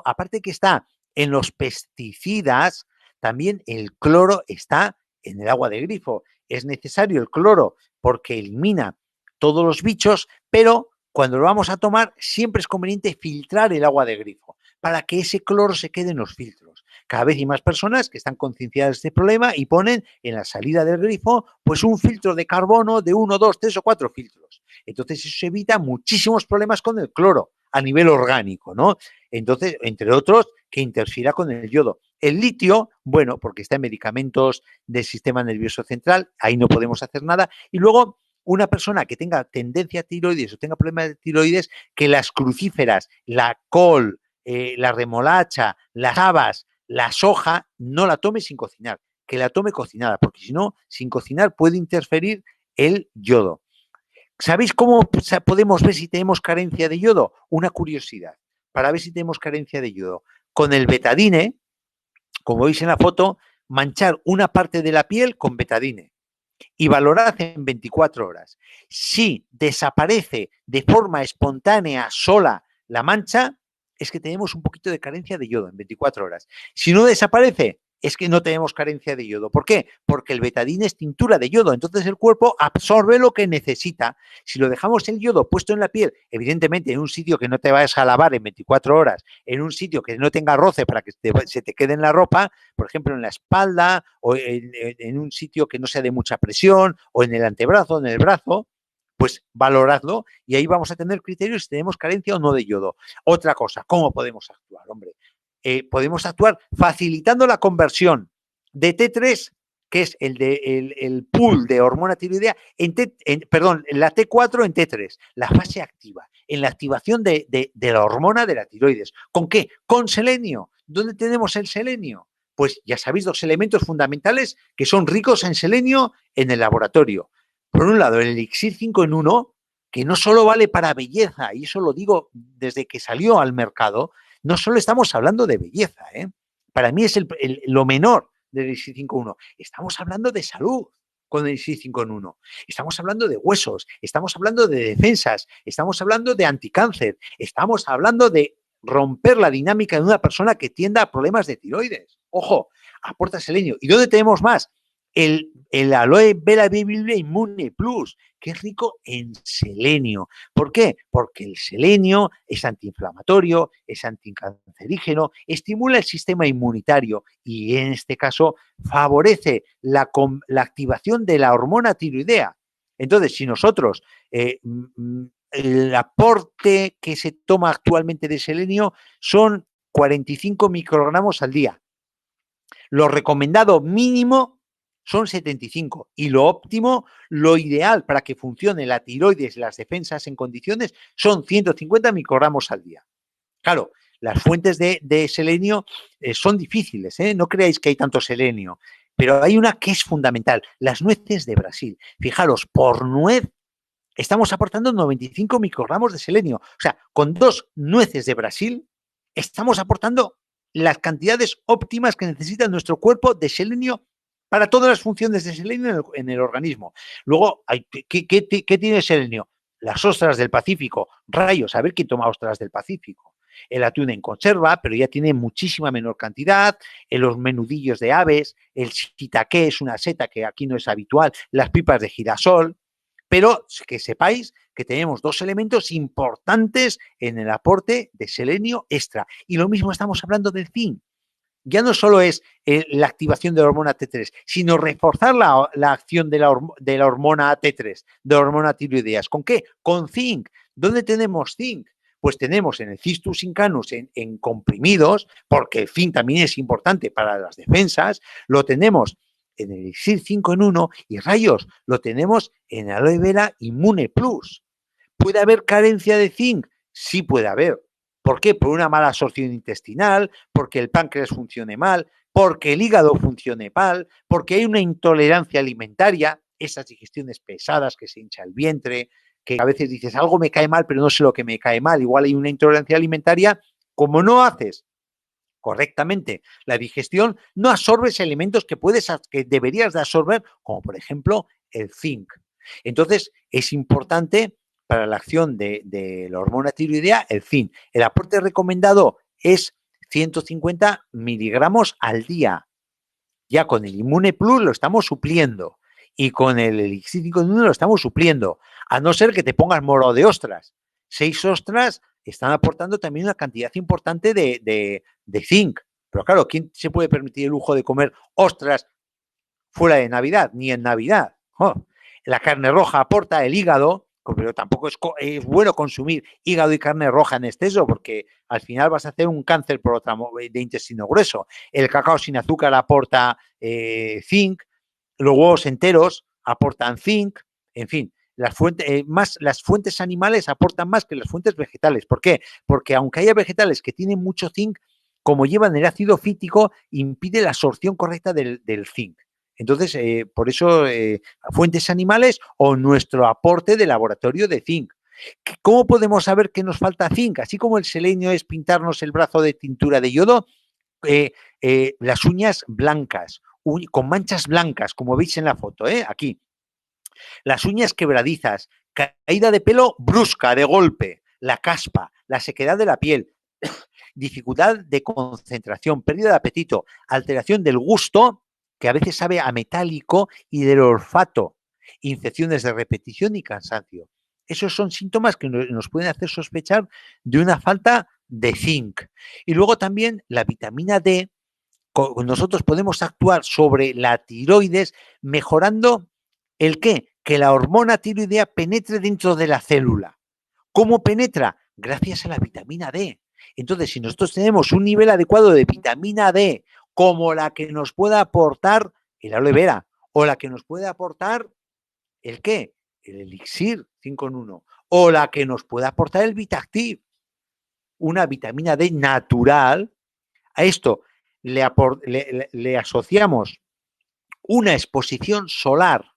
aparte que está en los pesticidas, también el cloro está en el agua de grifo. Es necesario el cloro porque elimina todos los bichos, pero cuando lo vamos a tomar siempre es conveniente filtrar el agua de grifo para que ese cloro se quede en los filtros. Cada vez hay más personas que están concienciadas de este problema y ponen en la salida del grifo pues un filtro de carbono de 1, 2, 3 o 4 filtros. Entonces eso evita muchísimos problemas con el cloro a nivel orgánico, ¿no? Entonces, entre otros, que interfiera con el yodo. El litio, bueno, porque está en medicamentos del sistema nervioso central, ahí no podemos hacer nada. Y luego, una persona que tenga tendencia a tiroides o tenga problemas de tiroides, que las crucíferas, la col, la remolacha, las habas, la soja, no la tome sin cocinar, que la tome cocinada, porque si no, sin cocinar puede interferir el yodo. ¿Sabéis cómo podemos ver si tenemos carencia de yodo? Una curiosidad, para ver si tenemos carencia de yodo. Con el betadine, como veis en la foto, manchar una parte de la piel con betadine y valorad en 24 horas. Si desaparece de forma espontánea, sola, la mancha, es que tenemos un poquito de carencia de yodo en 24 horas. Si no desaparece, es que no tenemos carencia de yodo. ¿Por qué? Porque el betadine es tintura de yodo, entonces el cuerpo absorbe lo que necesita. Si lo dejamos el yodo puesto en la piel, evidentemente en un sitio que no te vayas a lavar en 24 horas, en un sitio que no tenga roce para que se te quede en la ropa, por ejemplo en la espalda o en un sitio que no sea de mucha presión o en el antebrazo, en el brazo, pues valoradlo y ahí vamos a tener criterios si tenemos carencia o no de yodo. Otra cosa, ¿cómo podemos actuar, hombre? Podemos actuar facilitando la conversión de T3, que es el pool de hormona tiroidea, la T4 en T3, la fase activa, en la activación de la hormona de la tiroides. ¿Con qué? Con selenio. ¿Dónde tenemos el selenio? Pues ya sabéis, dos elementos fundamentales que son ricos en selenio en el laboratorio. Por un lado, el elixir 5 en 1, que no solo vale para belleza, y eso lo digo desde que salió al mercado, no solo estamos hablando de belleza, ¿eh? Para mí es lo menor del elixir 5 en 1. Estamos hablando de salud con el elixir 5 en 1. Estamos hablando de huesos, estamos hablando de defensas, estamos hablando de anticáncer, estamos hablando de romper la dinámica de una persona que tienda a problemas de tiroides. Ojo, aporta selenio. ¿Y dónde tenemos más? El aloe vera vivible Immune Plus, que es rico en selenio. ¿Por qué? Porque el selenio es antiinflamatorio, es anticancerígeno, estimula el sistema inmunitario y en este caso favorece la activación de la hormona tiroidea. Entonces, si nosotros el aporte que se toma actualmente de selenio son 45 microgramos al día. Lo recomendado mínimo son 75 y lo óptimo, lo ideal para que funcione la tiroides y las defensas en condiciones son 150 microgramos al día. Claro, las fuentes de selenio son difíciles, ¿eh? No creáis que hay tanto selenio, pero hay una que es fundamental, las nueces de Brasil. Fijaros, por nuez estamos aportando 95 microgramos de selenio. O sea, con 2 nueces de Brasil estamos aportando las cantidades óptimas que necesita nuestro cuerpo de selenio para todas las funciones de selenio en el organismo. Luego, ¿qué tiene selenio? Las ostras del Pacífico. Rayos, a ver quién toma ostras del Pacífico. El atún en conserva, pero ya tiene muchísima menor cantidad. En los menudillos de aves, el shiitake es una seta que aquí no es habitual, las pipas de girasol. Pero que sepáis que tenemos 2 elementos importantes en el aporte de selenio extra. Y lo mismo estamos hablando del zinc. Ya no solo es la activación de la hormona T3, sino reforzar la acción de la hormona T3, de la hormona tiroideas. ¿Con qué? Con zinc. ¿Dónde tenemos zinc? Pues tenemos en el Cistus incanus en comprimidos, porque el zinc también es importante para las defensas, lo tenemos en el Elixir 5 en 1 y rayos, lo tenemos en Aloe Vera Immune Plus. ¿Puede haber carencia de zinc? Sí puede haber. ¿Por qué? Por una mala absorción intestinal, porque el páncreas funcione mal, porque el hígado funcione mal, porque hay una intolerancia alimentaria, esas digestiones pesadas que se hincha el vientre, que a veces dices algo me cae mal, pero no sé lo que me cae mal. Igual hay una intolerancia alimentaria. Como no haces correctamente la digestión, no absorbes elementos que deberías de absorber, como por ejemplo el zinc. Entonces, es importante para la acción de la hormona tiroidea el zinc. El aporte recomendado es 150 miligramos al día. Ya con el Immune Plus lo estamos supliendo y con el Elixir 5 en 1 lo estamos supliendo, a no ser que te pongas moro de ostras. 6 ostras están aportando también una cantidad importante de zinc. Pero claro, ¿quién se puede permitir el lujo de comer ostras fuera de Navidad? Ni en Navidad. Oh. La carne roja aporta el hígado, pero tampoco es bueno consumir hígado y carne roja en exceso, porque al final vas a hacer un cáncer de intestino grueso. El cacao sin azúcar aporta zinc, los huevos enteros aportan zinc, en fin. Las fuentes animales aportan más que las fuentes vegetales. ¿Por qué? Porque aunque haya vegetales que tienen mucho zinc, como llevan el ácido fítico, impide la absorción correcta del zinc. Entonces, por eso, fuentes animales o nuestro aporte de laboratorio de zinc. ¿Cómo podemos saber que nos falta zinc? Así como el selenio es pintarnos el brazo de tintura de yodo, las uñas blancas, con manchas blancas, como veis en la foto, aquí. Las uñas quebradizas, caída de pelo brusca, de golpe, la caspa, la sequedad de la piel, dificultad de concentración, pérdida de apetito, alteración del gusto, que a veces sabe a metálico, y del olfato, infecciones de repetición y cansancio. Esos son síntomas que nos pueden hacer sospechar de una falta de zinc. Y luego también la vitamina D, nosotros podemos actuar sobre la tiroides mejorando ¿el qué? Que la hormona tiroidea penetre dentro de la célula. ¿Cómo penetra? Gracias a la vitamina D. Entonces, si nosotros tenemos un nivel adecuado de vitamina D, como la que nos pueda aportar el aloe vera, o la que nos puede aportar el qué, el elixir 5 en 1, o la que nos puede aportar el Vitactiv, una vitamina D natural, a esto le asociamos una exposición solar,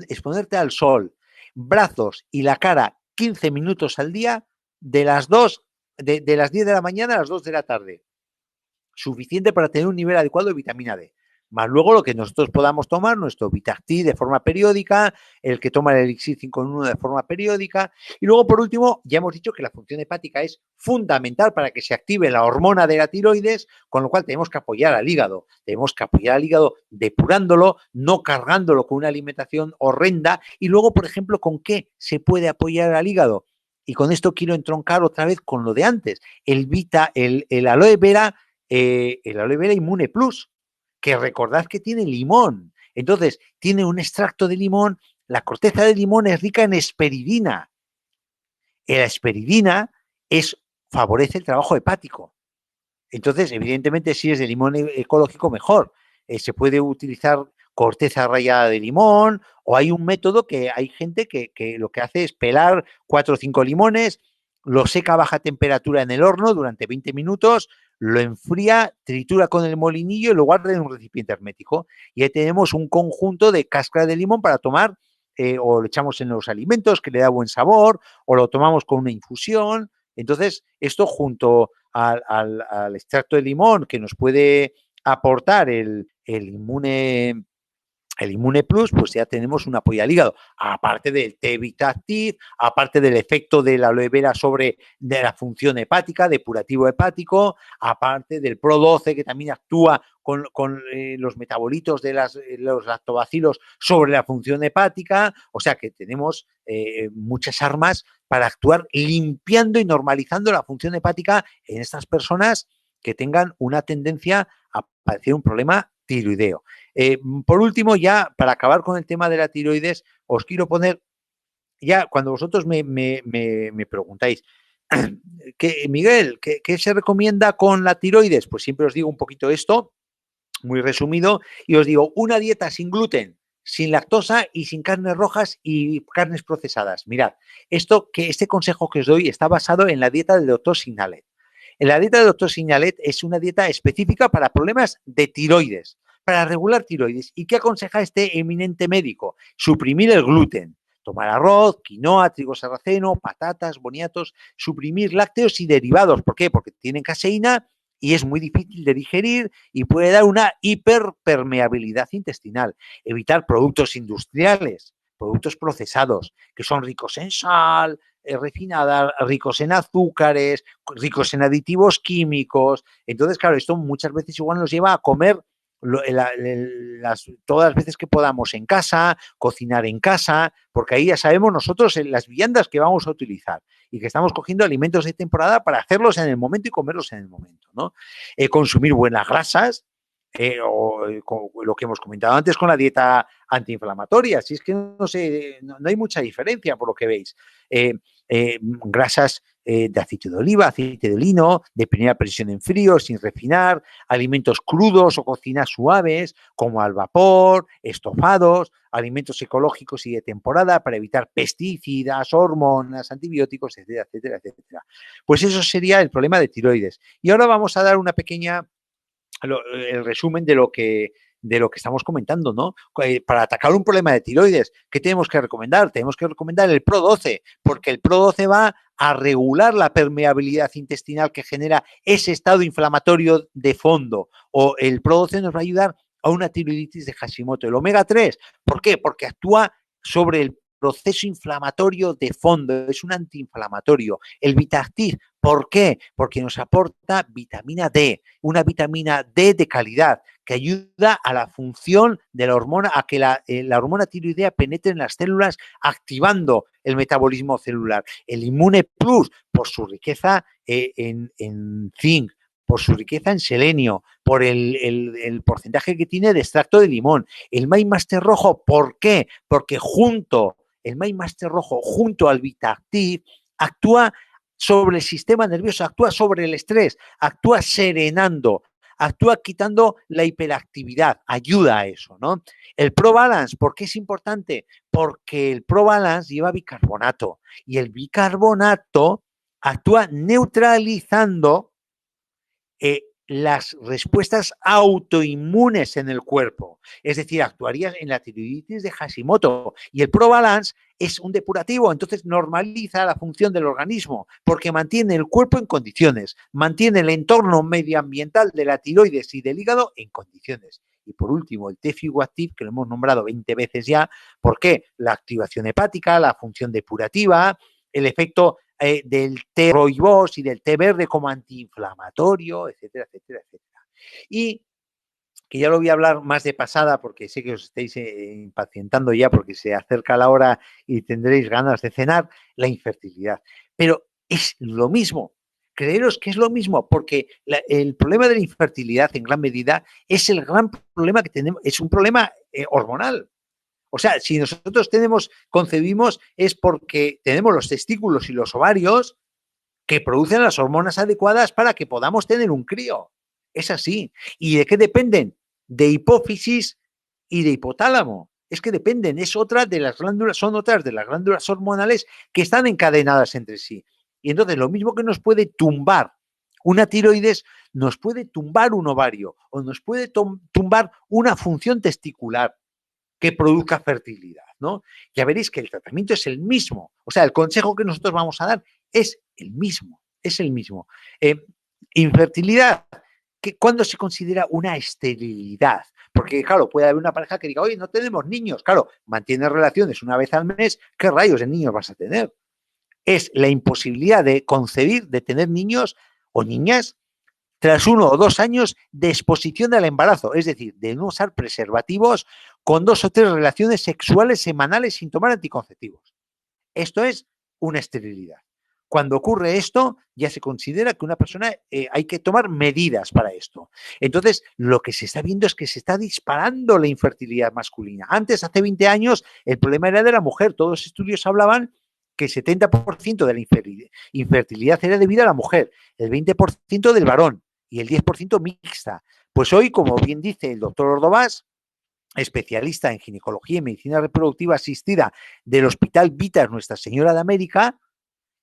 exponerte al sol, brazos y la cara 15 minutos al día, de las 10 de la mañana a las 2 de la tarde. Suficiente para tener un nivel adecuado de vitamina D. Más luego lo que nosotros podamos tomar, nuestro Vitacti de forma periódica, el que toma el Elixir 5 en 1 de forma periódica. Y luego, por último, ya hemos dicho que la función hepática es fundamental para que se active la hormona de la tiroides, con lo cual tenemos que apoyar al hígado. Tenemos que apoyar al hígado depurándolo, no cargándolo con una alimentación horrenda. Y luego, por ejemplo, ¿con qué se puede apoyar al hígado? Y con esto quiero entroncar otra vez con lo de antes. El aloe vera, el aloe vera Immune Plus, que recordad que tiene limón. Entonces, tiene un extracto de limón. La corteza de limón es rica en esperidina. La esperidina favorece el trabajo hepático. Entonces, evidentemente, si es de limón ecológico, mejor. Se puede utilizar corteza rallada de limón, o hay un método que hay gente que lo que hace es pelar 4 o 5 limones, lo seca a baja temperatura en el horno durante 20 minutos, lo enfría, tritura con el molinillo y lo guarda en un recipiente hermético. Y ahí tenemos un conjunto de cáscara de limón para tomar o lo echamos en los alimentos, que le da buen sabor, o lo tomamos con una infusión. Entonces, esto junto al extracto de limón que nos puede aportar el Inmune Plus, pues ya tenemos un apoyo al hígado, aparte del té Vitactiv, aparte del efecto de la aloe vera sobre de la función hepática, depurativo hepático, aparte del Pro12 que también actúa con los metabolitos de los lactobacilos sobre la función hepática, o sea que tenemos muchas armas para actuar limpiando y normalizando la función hepática en estas personas que tengan una tendencia a padecer un problema tiroideo. Por último, ya para acabar con el tema de la tiroides, os quiero poner, ya cuando vosotros me preguntáis, Miguel, ¿qué se recomienda con la tiroides? Pues siempre os digo un poquito esto, muy resumido, y os digo, una dieta sin gluten, sin lactosa y sin carnes rojas y carnes procesadas. Mirad, este consejo que os doy está basado en la dieta del doctor Signalet. En la dieta del doctor Signalet es una dieta específica para problemas de tiroides, para regular tiroides. ¿Y qué aconseja este eminente médico? Suprimir el gluten. Tomar arroz, quinoa, trigo sarraceno, patatas, boniatos, suprimir lácteos y derivados. ¿Por qué? Porque tienen caseína y es muy difícil de digerir y puede dar una hiperpermeabilidad intestinal. Evitar productos industriales, productos procesados, que son ricos en sal, refinada, ricos en azúcares, ricos en aditivos químicos. Entonces, claro, esto muchas veces igual nos lleva a comer todas las veces que podamos en casa, cocinar en casa, porque ahí ya sabemos nosotros las viandas que vamos a utilizar y que estamos cogiendo alimentos de temporada para hacerlos en el momento y comerlos en el momento, ¿no? Consumir buenas grasas, lo que hemos comentado antes con la dieta antiinflamatoria, si es que no sé, no hay mucha diferencia por lo que veis. Grasas de aceite de oliva, aceite de lino, de primera presión en frío, sin refinar, alimentos crudos o cocinas suaves, como al vapor, estofados, alimentos ecológicos y de temporada para evitar pesticidas, hormonas, antibióticos, etcétera, etcétera, etcétera. Pues eso sería el problema de tiroides. Y ahora vamos a dar una pequeña el resumen de lo que estamos comentando, ¿no? Para atacar un problema de tiroides, ¿qué tenemos que recomendar? Tenemos que recomendar el Pro12, porque el Pro12 va a regular la permeabilidad intestinal que genera ese estado inflamatorio de fondo, o el Pro12 nos va a ayudar a una tiroiditis de Hashimoto. El omega 3, ¿por qué? Porque actúa sobre el proceso inflamatorio de fondo, es un antiinflamatorio. El Vitactiv, ¿por qué? Porque nos aporta vitamina D, una vitamina D de calidad que ayuda a la función de la hormona, a que la hormona tiroidea penetre en las células activando el metabolismo celular. El Inmune Plus, por su riqueza en zinc, por su riqueza en selenio, por el porcentaje que tiene de extracto de limón. El MyMaster rojo, ¿por qué? Porque el MyMaster rojo junto al Vitactiv actúa sobre el sistema nervioso, actúa sobre el estrés, actúa serenando, actúa quitando la hiperactividad, ayuda a eso, ¿no? El Pro Balance, ¿por qué es importante? Porque el Pro Balance lleva bicarbonato y el bicarbonato actúa neutralizando las respuestas autoinmunes en el cuerpo. Es decir, actuaría en la tiroiditis de Hashimoto. Y el Pro Balance es un depurativo, entonces normaliza la función del organismo porque mantiene el cuerpo en condiciones, mantiene el entorno medioambiental de la tiroides y del hígado en condiciones. Y por último, el T-Figoactiv, que lo hemos nombrado 20 veces ya, ¿por qué? La activación hepática, la función depurativa, el efecto del té rooibos y del té verde como antiinflamatorio, etcétera, etcétera, etcétera. Y que ya lo voy a hablar más de pasada porque sé que os estáis impacientando ya porque se acerca la hora y tendréis ganas de cenar, la infertilidad. Pero es lo mismo. Creeros que es lo mismo, porque el problema de la infertilidad en gran medida es el gran problema que tenemos, es un problema hormonal. O sea, si nosotros concebimos es porque tenemos los testículos y los ovarios que producen las hormonas adecuadas para que podamos tener un crío. Es así. ¿Y de qué dependen? De hipófisis y de hipotálamo. Es que dependen, son otras de las glándulas hormonales que están encadenadas entre sí. Y entonces lo mismo que nos puede tumbar una tiroides, nos puede tumbar un ovario o nos puede tumbar una función testicular que produzca fertilidad. ¿no? Ya veréis que el tratamiento es el mismo. O sea, el consejo que nosotros vamos a dar es el mismo, es el mismo. Infertilidad, ¿cuándo se considera una esterilidad? Porque, claro, puede haber una pareja que diga, oye, no tenemos niños. Claro, mantienes relaciones una vez al mes, ¿qué rayos de niños vas a tener? Es la imposibilidad de concebir, de tener niños o niñas tras 1 o 2 años de exposición al embarazo, es decir, de no usar preservativos con 2 o 3 relaciones sexuales semanales sin tomar anticonceptivos. Esto es una esterilidad. Cuando ocurre esto, ya se considera que una persona hay que tomar medidas para esto. Entonces, lo que se está viendo es que se está disparando la infertilidad masculina. Antes, hace 20 años, el problema era de la mujer. Todos los estudios hablaban que el 70% de la infertilidad era debida a la mujer, el 20% del varón y el 10% mixta. Pues hoy, como bien dice el doctor Ordovás, especialista en ginecología y medicina reproductiva asistida del Hospital Vitas Nuestra Señora de América,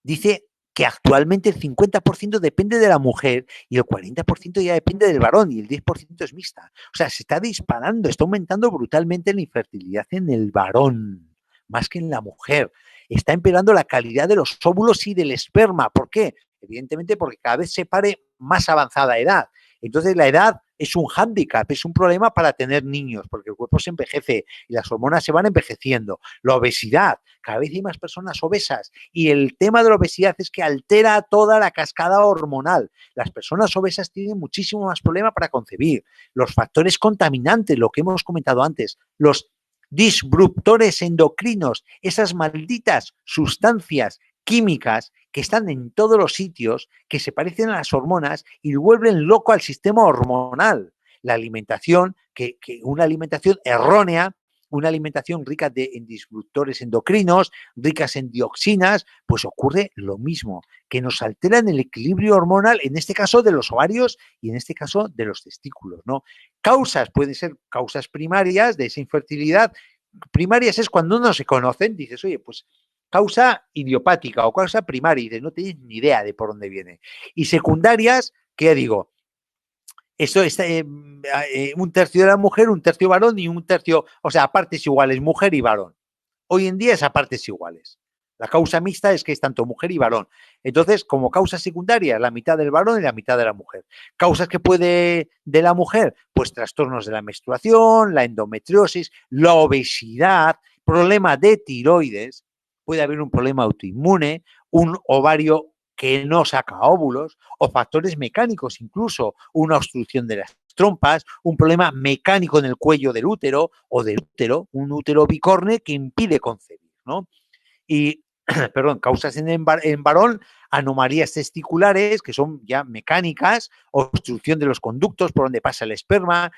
dice que actualmente el 50% depende de la mujer y el 40% ya depende del varón y el 10% es mixta. O sea, se está disparando, está aumentando brutalmente la infertilidad en el varón, más que en la mujer. Está empeorando la calidad de los óvulos y del esperma. ¿Por qué? Evidentemente porque cada vez se pare más avanzada edad. Entonces la edad es un hándicap, es un problema para tener niños, porque el cuerpo se envejece y las hormonas se van envejeciendo. La obesidad, cada vez hay más personas obesas y el tema de la obesidad es que altera toda la cascada hormonal. Las personas obesas tienen muchísimo más problema para concebir. Los factores contaminantes, lo que hemos comentado antes, los disruptores endocrinos, esas malditas sustancias químicas que están en todos los sitios, que se parecen a las hormonas y vuelven loco al sistema hormonal. La alimentación, una alimentación errónea, una alimentación rica en disruptores endocrinos, ricas en dioxinas, pues ocurre lo mismo, que nos alteran el equilibrio hormonal, en este caso de los ovarios y en este caso de los testículos, ¿no? Causas, pueden ser causas primarias de esa infertilidad. Primarias es cuando no se conocen, dices, oye, pues causa idiopática o causa primaria, y dices, no tienes ni idea de por dónde viene. Y secundarias, ¿qué digo? Eso es un tercio de la mujer, un tercio varón y un tercio, o sea, a partes iguales, mujer y varón. Hoy en día es a partes iguales. La causa mixta es que es tanto mujer y varón. Entonces, como causa secundaria, la mitad del varón y la mitad de la mujer. Causas que puede de la mujer, pues trastornos de la menstruación, la endometriosis, la obesidad, problema de tiroides, puede haber un problema autoinmune, un ovario que no saca óvulos, o factores mecánicos, incluso una obstrucción de las trompas, un problema mecánico en el cuello del útero o del útero, un útero bicorne que impide concebir, ¿no? Y, perdón, causas en varón, anomalías testiculares que son ya mecánicas, obstrucción de los conductos por donde pasa el esperma,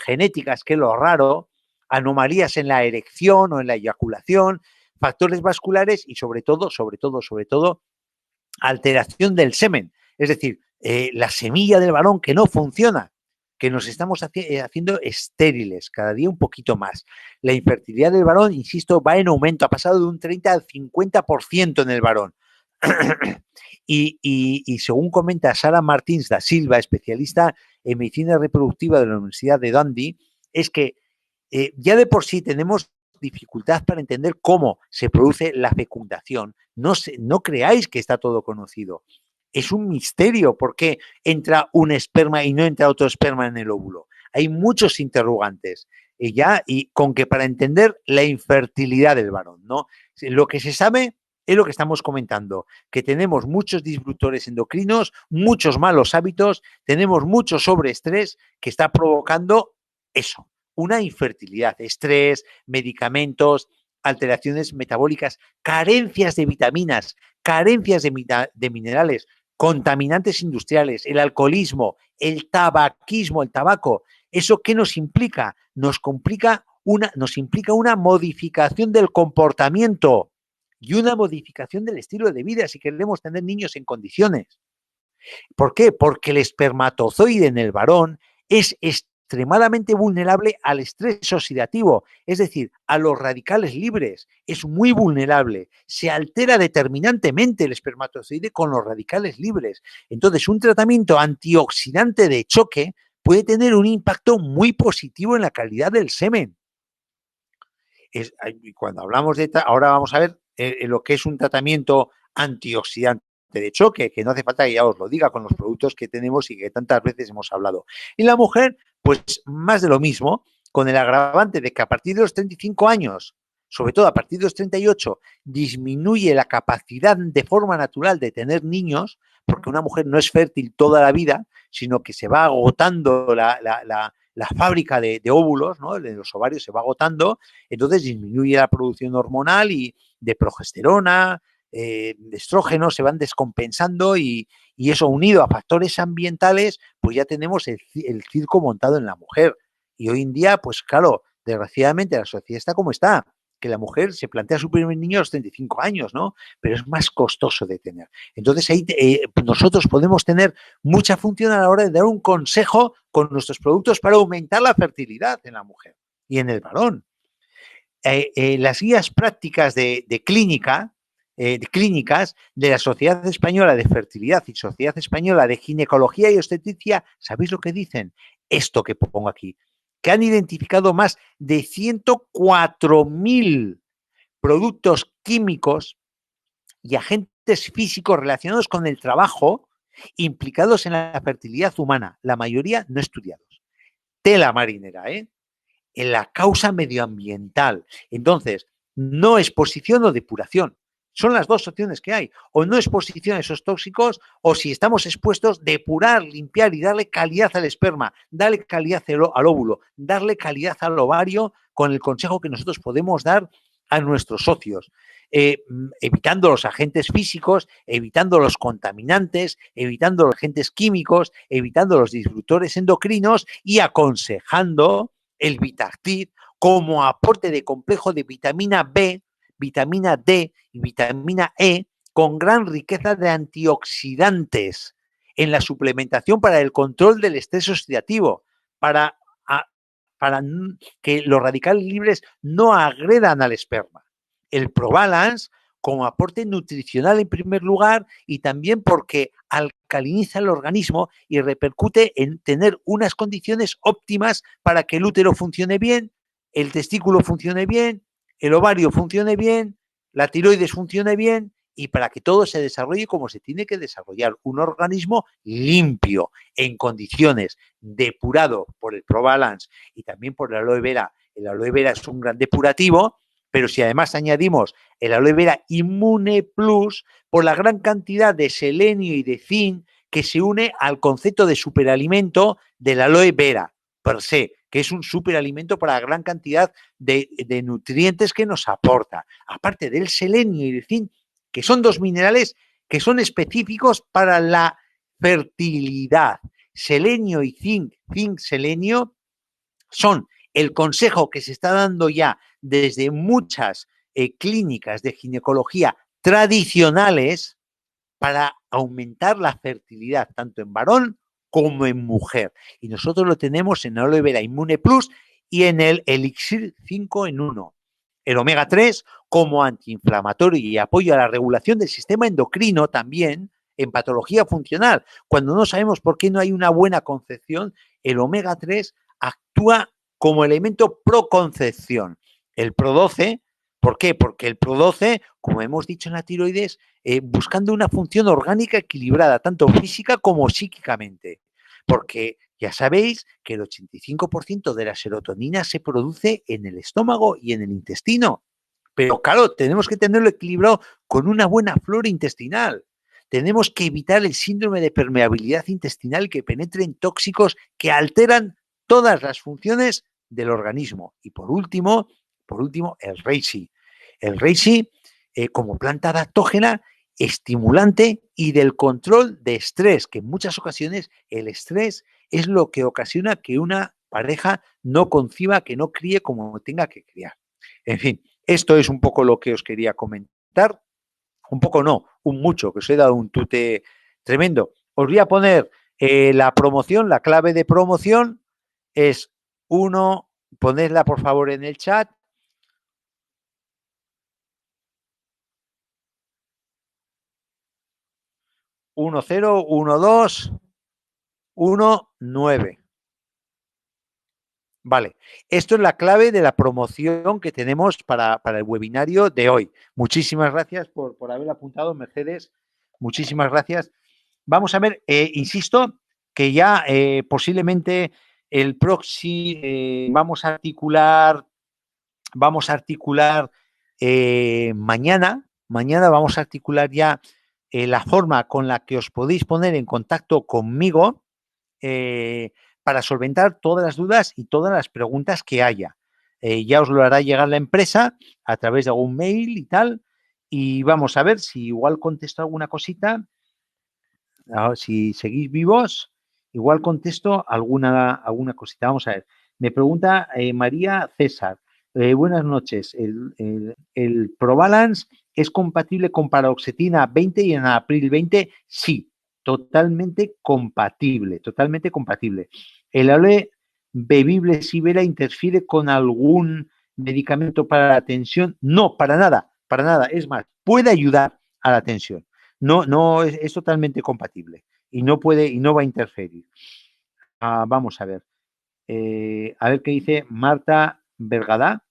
genéticas, que es lo raro, anomalías en la erección o en la eyaculación, factores vasculares y sobre todo, alteración del semen, es decir, la semilla del varón que no funciona, que nos estamos haciendo estériles cada día un poquito más. La infertilidad del varón, insisto, va en aumento, ha pasado de un 30 al 50% en el varón. Y según comenta Sara Martins da Silva, especialista en medicina reproductiva de la Universidad de Dundee, es que ya de por sí tenemos dificultad para entender cómo se produce la fecundación. No creáis que está todo conocido. Es un misterio por qué entra un esperma y no entra otro esperma en el óvulo. Hay muchos interrogantes y con que para entender la infertilidad del varón, ¿no? Lo que se sabe es lo que estamos comentando, que tenemos muchos disruptores endocrinos, muchos malos hábitos, tenemos mucho sobreestrés que está provocando eso, una infertilidad, estrés, medicamentos, alteraciones metabólicas, carencias de vitaminas, carencias de minerales, contaminantes industriales, el alcoholismo, el tabaquismo, el tabaco. ¿Eso qué nos implica? Nos implica una modificación del comportamiento y una modificación del estilo de vida si queremos tener niños en condiciones. ¿Por qué? Porque el espermatozoide en el varón es extremadamente vulnerable al estrés oxidativo, es decir, a los radicales libres. Es muy vulnerable. Se altera determinantemente el espermatozoide con los radicales libres. Entonces, un tratamiento antioxidante de choque puede tener un impacto muy positivo en la calidad del semen. Cuando hablamos de... Ahora vamos a ver lo que es un tratamiento antioxidante de choque, que no hace falta que ya os lo diga con los productos que tenemos y que tantas veces hemos hablado. Y la mujer, pues más de lo mismo, con el agravante de que a partir de los 35 años, sobre todo a partir de los 38, disminuye la capacidad de forma natural de tener niños, porque una mujer no es fértil toda la vida, sino que se va agotando la fábrica de óvulos, ¿no? De los ovarios se va agotando, entonces disminuye la producción hormonal y de progesterona, de estrógenos se van descompensando y eso unido a factores ambientales, pues ya tenemos el circo montado en la mujer. Y hoy en día, pues claro, desgraciadamente la sociedad está como está, que la mujer se plantea su primer niño a los 35 años, ¿no? Pero es más costoso de tener. Entonces ahí nosotros podemos tener mucha función a la hora de dar un consejo con nuestros productos para aumentar la fertilidad en la mujer y en el varón. Las guías prácticas de clínica, de clínicas de la Sociedad Española de Fertilidad y Sociedad Española de Ginecología y Obstetricia, ¿sabéis lo que dicen? Esto que pongo aquí, que han identificado más de 104.000 productos químicos y agentes físicos relacionados con el trabajo implicados en la fertilidad humana, la mayoría no estudiados. Tela marinera, ¿eh? En la causa medioambiental. Entonces, no exposición o depuración. Son las dos opciones que hay. O no exposición a esos tóxicos, o si estamos expuestos, depurar, limpiar y darle calidad al esperma, darle calidad al óvulo, darle calidad al ovario con el consejo que nosotros podemos dar a nuestros socios. Evitando los agentes físicos, evitando los contaminantes, evitando los agentes químicos, evitando los disruptores endocrinos y aconsejando el Vitactiv como aporte de complejo de vitamina B, vitamina D y vitamina E con gran riqueza de antioxidantes en la suplementación para el control del estrés oxidativo, para, para que los radicales libres no agredan al esperma. El ProBalance como aporte nutricional en primer lugar y también porque alcaliniza el organismo y repercute en tener unas condiciones óptimas para que el útero funcione bien, el testículo funcione bien, el ovario funcione bien, la tiroides funcione bien y para que todo se desarrolle como se tiene que desarrollar. Un organismo limpio, en condiciones, depurado por el ProBalance y también por el aloe vera. El aloe vera es un gran depurativo, pero si además añadimos el aloe vera Immune Plus, por la gran cantidad de selenio y de zinc que se une al concepto de superalimento del aloe vera per se, que es un superalimento para la gran cantidad de nutrientes que nos aporta. Aparte del selenio y del zinc, que son dos minerales que son específicos para la fertilidad. Selenio y zinc, zinc-selenio, son el consejo que se está dando ya desde muchas clínicas de ginecología tradicionales para aumentar la fertilidad, tanto en varón como en mujer. Y nosotros lo tenemos en Aloe Vera Immune Plus y en el Elixir 5 en 1. El omega 3 como antiinflamatorio y apoyo a la regulación del sistema endocrino también en patología funcional. Cuando no sabemos por qué no hay una buena concepción, el omega 3 actúa como elemento proconcepción. El PRO12, ¿por qué? Porque el PRO12, como hemos dicho en la tiroides, buscando una función orgánica equilibrada, tanto física como psíquicamente. Porque ya sabéis que el 85% de la serotonina se produce en el estómago y en el intestino. Pero claro, tenemos que tenerlo equilibrado con una buena flora intestinal. Tenemos que evitar el síndrome de permeabilidad intestinal que penetren tóxicos que alteran todas las funciones del organismo. Y por último, el reishi. El reishi como planta adaptógena, estimulante y del control de estrés, que en muchas ocasiones el estrés es lo que ocasiona que una pareja no conciba, que no críe como tenga que criar. En fin, esto es un poco lo que os quería comentar. Un poco no, un mucho, que os he dado un tute tremendo. Os voy a poner la promoción, la clave de promoción es 1, ponedla por favor en el chat. 101219. Vale, esto es la clave de la promoción que tenemos para el webinario de hoy. Muchísimas gracias por haber apuntado, Mercedes. Muchísimas gracias. Vamos a ver, insisto, que ya posiblemente el próximo vamos a articular mañana vamos a articular ya la forma con la que os podéis poner en contacto conmigo para solventar todas las dudas y todas las preguntas que haya. Ya os lo hará llegar la empresa a través de algún mail y tal, y vamos a ver si igual contesto alguna cosita. Ahora, si seguís vivos, igual contesto alguna cosita. Vamos a ver. Me pregunta María César. Buenas noches. ¿El ProBalance es compatible con paroxetina 20 y April 20? Sí, totalmente compatible, totalmente compatible. ¿El aloe bebible Sibera interfiere con algún medicamento para la tensión? No, para nada, para nada. Es más, puede ayudar a la tensión. No es totalmente compatible y no va a interferir. Vamos a ver qué dice Marta Vergada.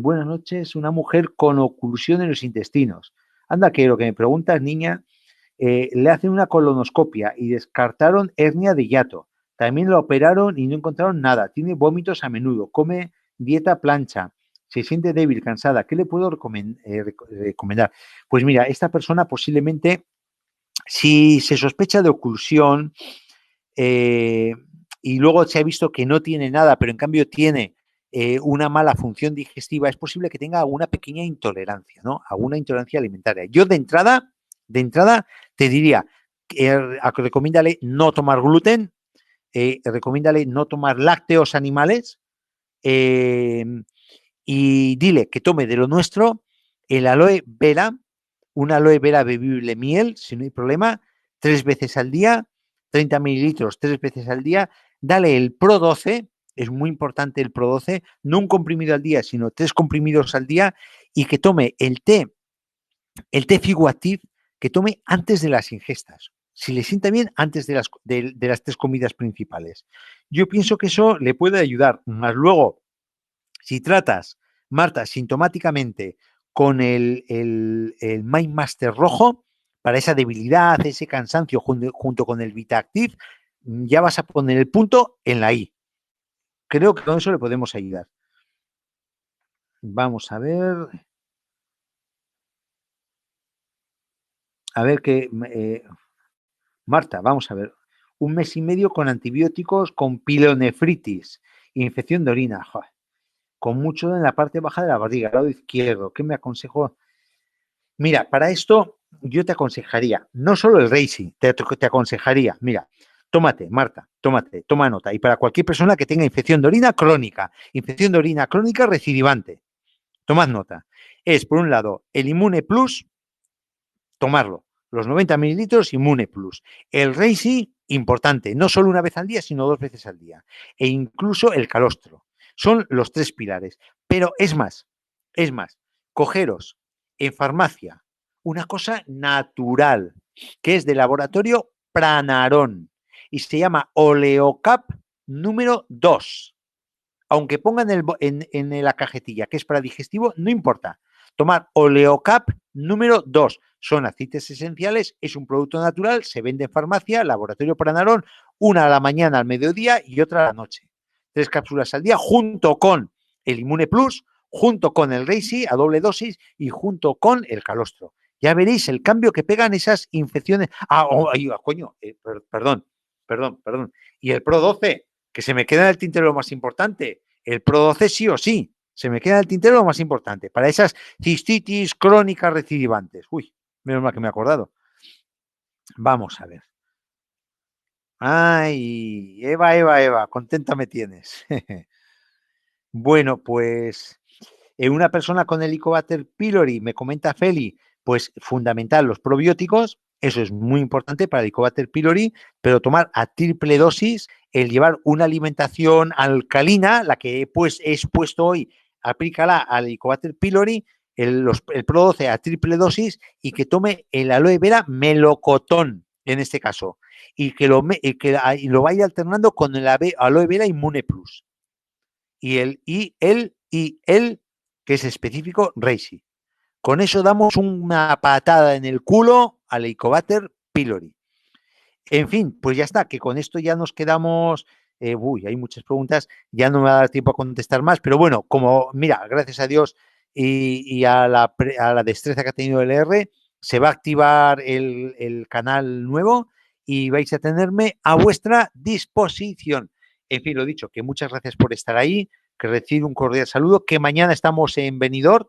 Buenas noches, una mujer con oclusión en los intestinos. Anda, que lo que me preguntas, niña, le hacen una colonoscopia y descartaron hernia de hiato. También la operaron y no encontraron nada. Tiene vómitos a menudo, come dieta plancha, se siente débil, cansada. ¿Qué le puedo recomendar? Pues mira, esta persona posiblemente, si se sospecha de oclusión y luego se ha visto que no tiene nada, pero en cambio tiene una mala función digestiva, es posible que tenga alguna pequeña intolerancia, ¿no? Alguna intolerancia alimentaria. Yo de entrada te diría, recomiéndale no tomar gluten, recomiéndale no tomar lácteos animales y dile que tome de lo nuestro el aloe vera, una aloe vera bebible miel, si no hay problema, 3 veces al día, 30 mililitros 3 veces al día. Dale el Pro 12, es muy importante el Pro 12, no un comprimido al día, sino 3 comprimidos al día, y que tome el té Figuactiv, que tome antes de las ingestas. Si le sienta bien, antes de las 3 comidas principales. Yo pienso que eso le puede ayudar. Más luego, si tratas, Marta, sintomáticamente con el Mindmaster rojo, para esa debilidad, ese cansancio, junto con el VitaActive, ya vas a poner el punto en la I. Creo que con eso le podemos ayudar. Vamos a ver. A ver qué. Marta, vamos a ver. 1 mes y medio con antibióticos, con pilonefritis, infección de orina. Joder, con mucho en la parte baja de la barriga, al lado izquierdo. ¿Qué me aconsejo? Mira, para esto yo te aconsejaría, no solo el Racing, te aconsejaría, mira, tómate, Marta, toma nota. Y para cualquier persona que tenga infección de orina crónica recidivante, tomad nota. Es, por un lado, el Immune Plus, tomarlo, los 90 mililitros Immune Plus. El Racing, importante, no solo una vez al día, sino 2 veces al día. E incluso el calostro. Son los 3 pilares. Pero es más, cogeros en farmacia una cosa natural, que es de laboratorio Pranaron, y se llama Oleocap número 2. Aunque pongan en la cajetilla que es para digestivo, no importa. Tomar Oleocap número 2. Son aceites esenciales, es un producto natural, se vende en farmacia, laboratorio Pranaron, una a la mañana al mediodía y otra a la noche. 3 cápsulas al día junto con el Immune Plus, junto con el Reishi a doble dosis y junto con el calostro. Ya veréis el cambio que pegan esas infecciones. Coño, perdón. Y el Pro 12, que se me queda en el tintero lo más importante. El Pro 12 sí o sí, se me queda en el tintero lo más importante. Para esas cistitis crónicas recidivantes. Uy, menos mal que me he acordado. Vamos a ver. Ay, Eva, contenta me tienes. Bueno, pues una persona con Helicobacter pylori, me comenta Feli, pues fundamental los probióticos, eso es muy importante para el Helicobacter pylori, pero tomar a triple dosis, el llevar una alimentación alcalina, la que he expuesto hoy, aplícala al Helicobacter pylori, el Pro 12 a triple dosis y que tome el aloe vera melocotón, en este caso, y que lo vaya alternando con el aloe vera Immune Plus. y el, que es específico, Reishi. Con eso damos una patada en el culo al Helicobacter pylori. En fin, pues ya está, que con esto ya nos quedamos. Hay muchas preguntas, ya no me va a dar tiempo a contestar más, pero bueno, como, mira, gracias a Dios y a la destreza que ha tenido el R, se va a activar el canal nuevo y vais a tenerme a vuestra disposición. En fin, lo dicho, que muchas gracias por estar ahí, que recibo un cordial saludo, que mañana estamos en Benidorm,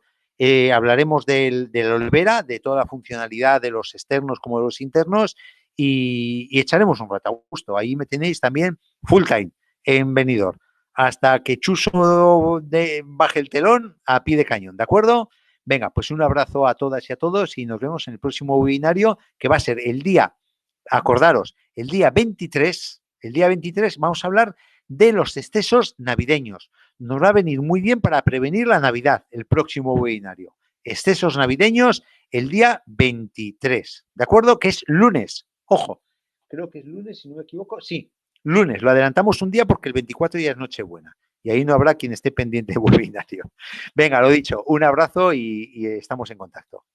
hablaremos de la Olvera, de toda la funcionalidad de los externos como de los internos, y echaremos un rato a gusto. Ahí me tenéis también full time en Benidorm. Hasta que Chuso baje el telón a pie de cañón, ¿de acuerdo? Venga, pues un abrazo a todas y a todos y nos vemos en el próximo webinario que va a ser el día, acordaros, el día 23 vamos a hablar de los excesos navideños. Nos va a venir muy bien para prevenir la Navidad, el próximo webinario. Excesos navideños el día 23, ¿de acuerdo? Que es lunes. Ojo, creo que es lunes, si no me equivoco. Sí, lunes. Lo adelantamos un día porque el 24 ya es Nochebuena. Y ahí no habrá quien esté pendiente del webinario. Venga, lo dicho, un abrazo y estamos en contacto.